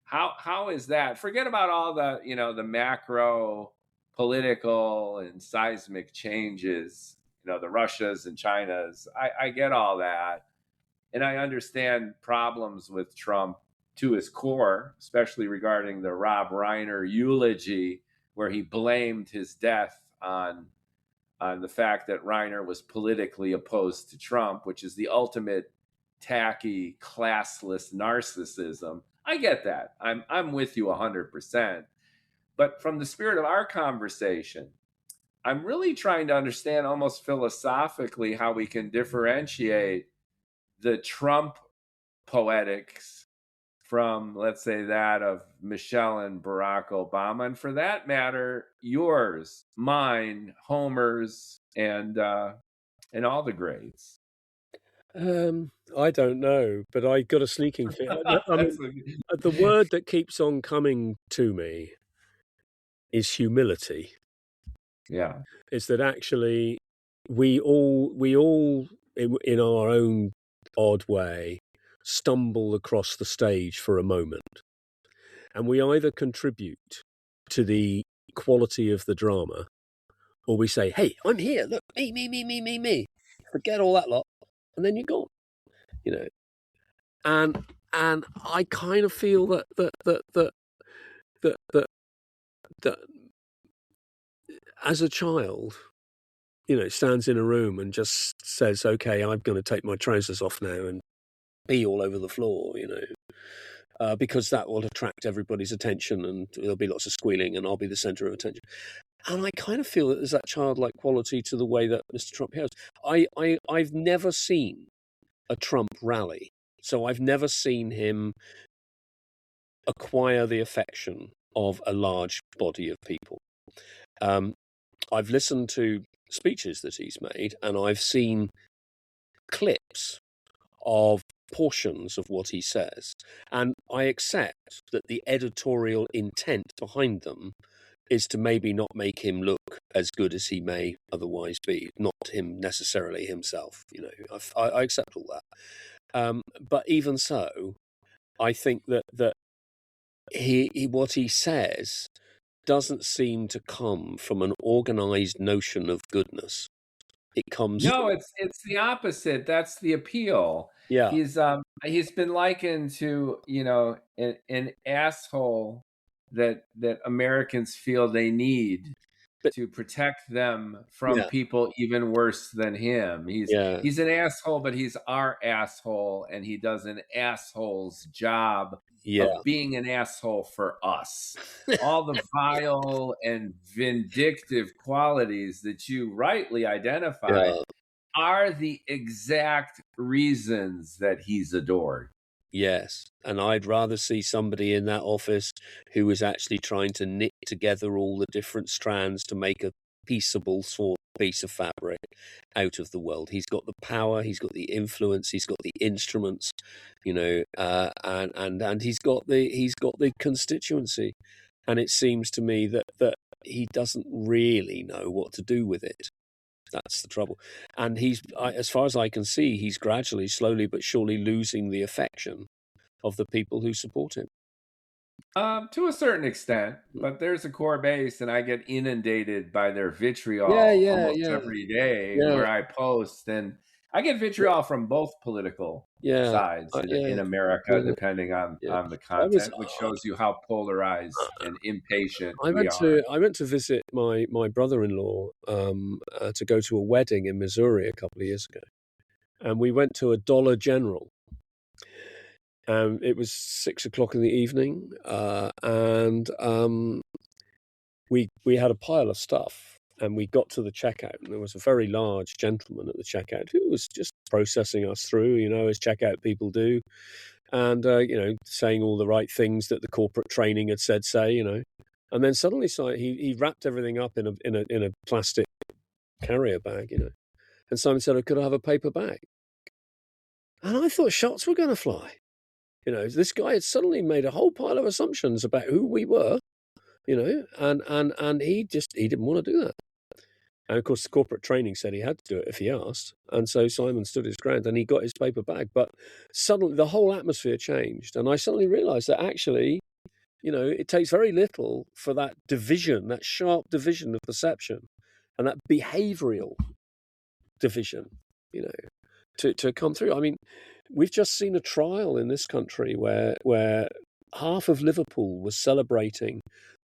How is that? Forget about all the the macro political and seismic changes, the Russias and Chinas. I get all that. And I understand problems with Trump to his core, especially regarding the Rob Reiner eulogy, where he blamed his death on the fact that Reiner was politically opposed to Trump, which is the ultimate tacky, classless narcissism. I get that. I'm with you 100%. But from the spirit of our conversation, I'm really trying to understand almost philosophically how we can differentiate the Trump poetics from, let's say, that of Michelle and Barack Obama, and for that matter, yours, mine, Homer's, and all the greats. I don't know, but I got a sneaking feeling. I mean, the word that keeps on coming to me is humility. Yeah, is that actually we all in our own odd way stumble across the stage for a moment, and we either contribute to the quality of the drama, or we say, "Hey, I'm here. Look, me. Forget all that lot," and then you're gone. And I kind of feel that as a child, stands in a room and just says, "Okay, I'm going to take my trousers off now and pee all over the floor," because that will attract everybody's attention and there'll be lots of squealing and I'll be the center of attention. And I kind of feel that there's that childlike quality to the way that Mr. Trump behaves. I've never seen a Trump rally, so I've never seen him acquire the affection of a large body of people. I've listened to speeches that he's made, and I've seen clips of portions of what he says, and I accept that the editorial intent behind them is to maybe not make him look as good as he may otherwise be, not him necessarily himself. I accept all that, but even so, I think that he what he says doesn't seem to come from an organized notion of goodness. It comes it's the opposite. That's the appeal. Yeah. He's been likened to an asshole that Americans feel they need to protect them from people even worse than him. He's an asshole, but he's our asshole, and he does an asshole's job of being an asshole for us. All the vile and vindictive qualities that you rightly identified are the exact reasons that he's adored. Yes, and I'd rather see somebody in that office who was actually trying to knit together all the different strands to make a peaceable sort of piece of fabric out of the world. He's got the power, he's got the influence, he's got the instruments, and he's got the constituency. And it seems to me that he doesn't really know what to do with it. That's the trouble. And as far as I can see, he's gradually, slowly but surely losing the affection of the people who support him. To a certain extent, but there's a core base, and I get inundated by their vitriol almost every day where I post, and I get vitriol from both political sides in America, depending on the content, which shows you how polarized and impatient we are. I went to visit my brother-in-law to go to a wedding in Missouri a couple of years ago, and we went to a Dollar General. It was 6:00 in the evening, and we had a pile of stuff, and we got to the checkout, and there was a very large gentleman at the checkout who was just processing us through, as checkout people do, and saying all the right things that the corporate training had said, and then suddenly he wrapped everything up in a plastic carrier bag, and Simon said, "Oh, could I have a paper bag?" And I thought shots were going to fly. This guy had suddenly made a whole pile of assumptions about who we were, and he didn't want to do that. And of course, the corporate training said he had to do it if he asked. And so Simon stood his ground and he got his paper bag. But suddenly the whole atmosphere changed. And I suddenly realized that actually It takes very little for that division, that sharp division of perception, and that behavioural division, to come through. I mean, we've just seen a trial in this country where half of Liverpool was celebrating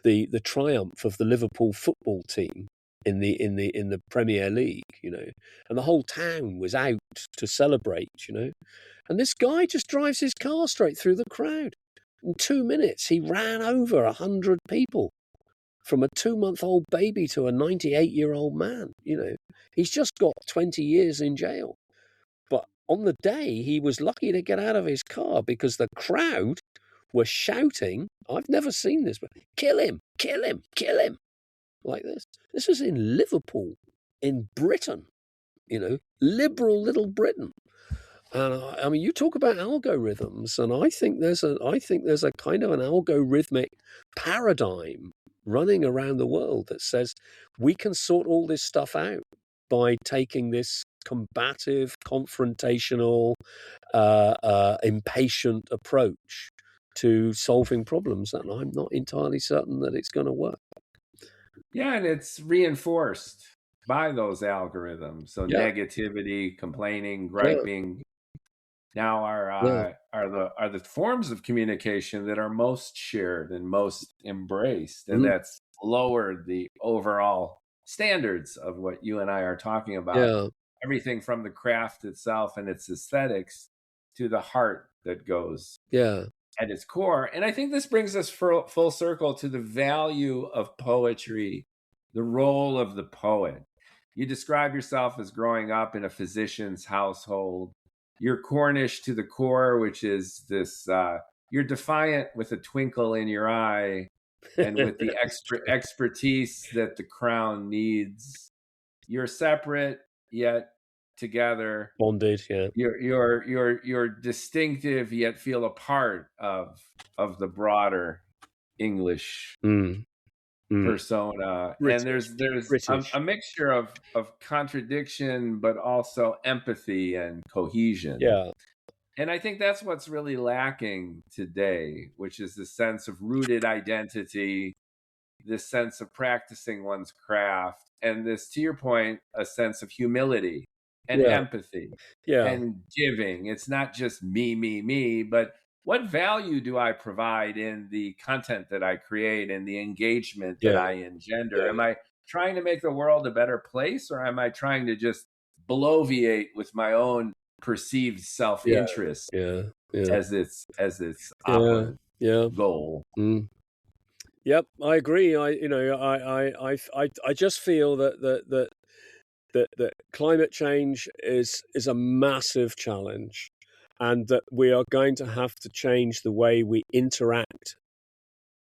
the triumph of the Liverpool football team in the Premier League, and the whole town was out to celebrate, and this guy just drives his car straight through the crowd. In 2 minutes, he ran over 100 people, from a 2-month-old baby to a 98-year-old man. He's just got 20 years in jail. But on the day, he was lucky to get out of his car because the crowd were shouting, I've never seen this, but kill him, kill him, kill him, like this. This was in Liverpool, in Britain, liberal little Britain. And I mean, you talk about algorithms, and I think there's a kind of an algorithmic paradigm running around the world that says we can sort all this stuff out by taking this combative, confrontational, impatient approach to solving problems, and I'm not entirely certain that it's going to work. Yeah, and it's reinforced by those algorithms. So negativity, complaining, griping, now are the forms of communication that are most shared and most embraced, and that's lowered the overall standards of what you and I are talking about. Yeah. Everything from the craft itself and its aesthetics to the heart that goes at its core. And I think this brings us full circle to the value of poetry, the role of the poet. You describe yourself as growing up in a physician's household. You're Cornish to the core, which is this, you're defiant with a twinkle in your eye and with the expertise that the crown needs. You're separate, yet together. Bonded, yeah. You're distinctive, yet feel a part of the broader English persona. British, and there's a mixture of contradiction, but also empathy and cohesion. Yeah. And I think that's what's really lacking today, which is the sense of rooted identity, this sense of practicing one's craft, and this, to your point, a sense of humility and empathy and giving. It's not just me, but what value do I provide in the content that I create and the engagement that I engender? Am I trying to make the world a better place, or am I trying to just bloviate with my own perceived self-interest as its goal? Yep, I agree. I just feel that climate change is a massive challenge, and that we are going to have to change the way we interact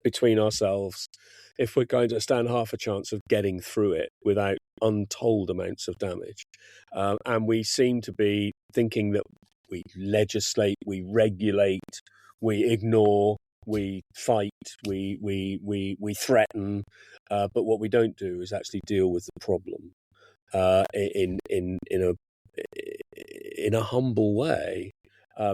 between ourselves if we're going to stand half a chance of getting through it without untold amounts of damage. And we seem to be thinking that we legislate, we regulate, we ignore, we fight, we threaten, but what we don't do is actually deal with the problem in a humble way,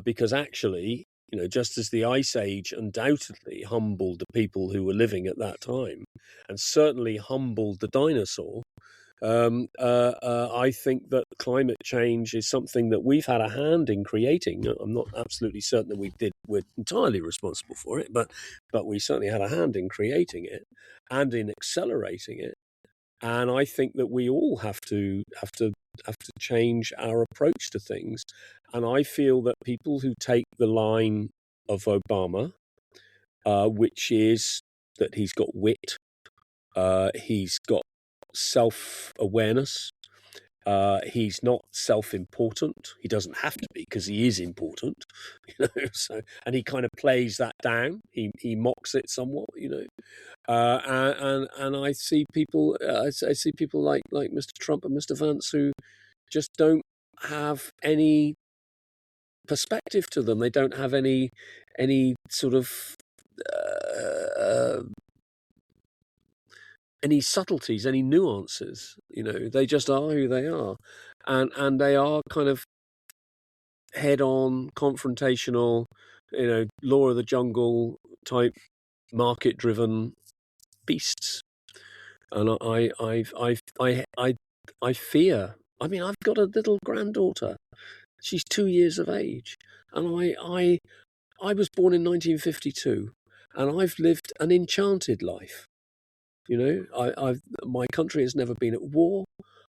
because actually, just as the Ice Age undoubtedly humbled the people who were living at that time, and certainly humbled the dinosaur, I think that climate change is something that we've had a hand in creating. I'm not absolutely certain that we're entirely responsible for it, but we certainly had a hand in creating it and in accelerating it. And I think that we all have to change our approach to things. And I feel that people who take the line of Obama, which is that he's got wit, he's got self-awareness, he's not self-important. He doesn't have to be, because he is important, So, and he kind of plays that down. He mocks it somewhat, and I see people. I see people like Mr. Trump and Mr. Vance who just don't have any perspective to them. They don't have any sort of any subtleties, any nuances. They just are who they are, and they are kind of head-on, confrontational, law of the jungle type market-driven beasts, and I fear. I mean, I've got a little granddaughter. She's 2 years of age, and I was born in 1952, and I've lived an enchanted life. You know, my country has never been at war.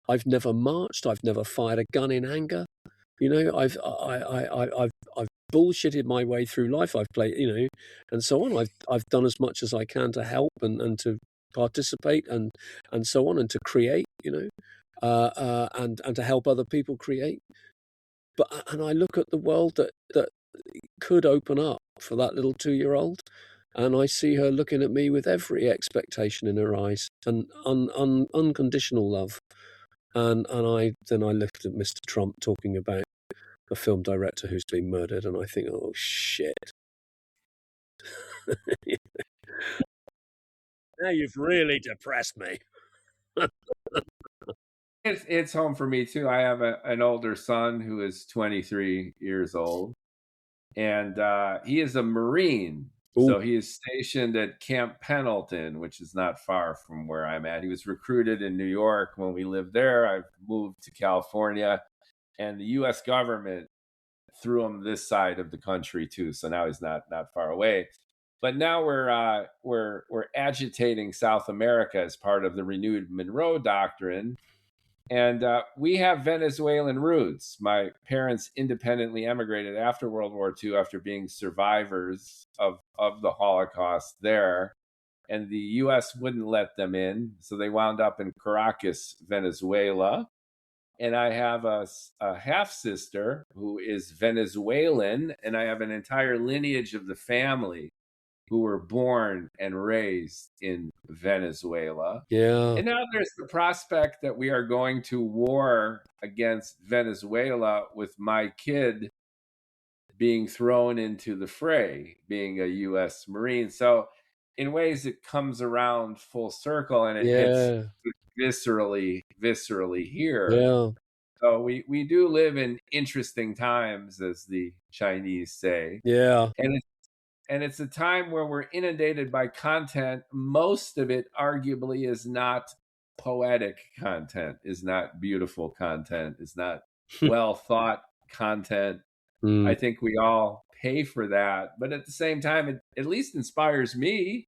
I've never marched. I've never fired a gun in anger. You know, I've bullshitted my way through life. I've played, you know, and so on. I've done as much as I can to help and to participate and so on, and to create, you know, and to help other people create. But and I look at the world that could open up for that little 2-year-old, and I see her looking at me with every expectation in her eyes and unconditional love. And I looked at Mr. Trump talking about a film director who's been murdered, and I think, oh shit. Now you've really depressed me. It's home for me too. I have an older son who is 23 years old, and he is a Marine. Ooh. So he is stationed at Camp Pendleton, which is not far from where I'm at. He was recruited in New York when we lived there. I've moved to California, and the U.S. government threw him this side of the country too. So now he's not far away. But now we're agitating South America as part of the renewed Monroe Doctrine. And we have Venezuelan roots. My parents independently emigrated after World War II after being survivors of the Holocaust there. And the U.S. wouldn't let them in. So they wound up in Caracas, Venezuela. And I have a half-sister who is Venezuelan. And I have an entire lineage of the family who were born and raised in Venezuela. Yeah. And now there's the prospect that we are going to war against Venezuela with my kid being thrown into the fray, being a U.S. Marine. So in ways it comes around full circle, and it hits viscerally here. Yeah. So we do live in interesting times, as the Chinese say. Yeah. And it's a time where we're inundated by content. Most of it arguably is not poetic content, is not beautiful content, is not well thought content. I think we all pay for that. But at the same time, it at least inspires me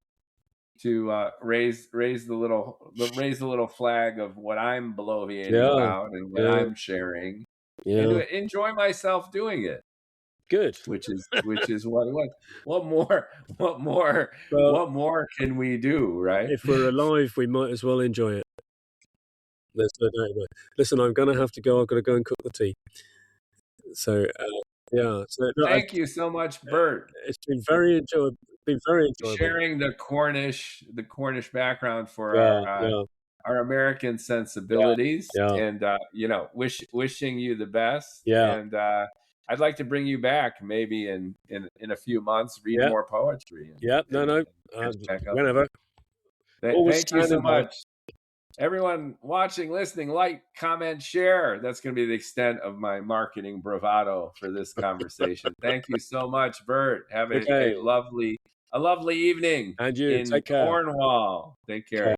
to raise the little flag of what I'm bloviating about and what I'm sharing, and to enjoy myself doing it. Good. Which is what more can we do, right? If we're alive, we might as well enjoy it. There's no doubt about it. Listen, I'm going to have to go. I've got to go and cook the tea. So yeah. So thank you so much, Bert. It's been very enjoyable. Sharing the Cornish background for our American sensibilities, and wishing you the best. And I'd like to bring you back maybe in a few months, read more poetry. Whenever. Thank you so much. Everyone watching, listening, like, comment, share. That's going to be the extent of my marketing bravado for this conversation. Thank you so much, Bert. Have a lovely evening. And you, in take care. Cornwall. Take care.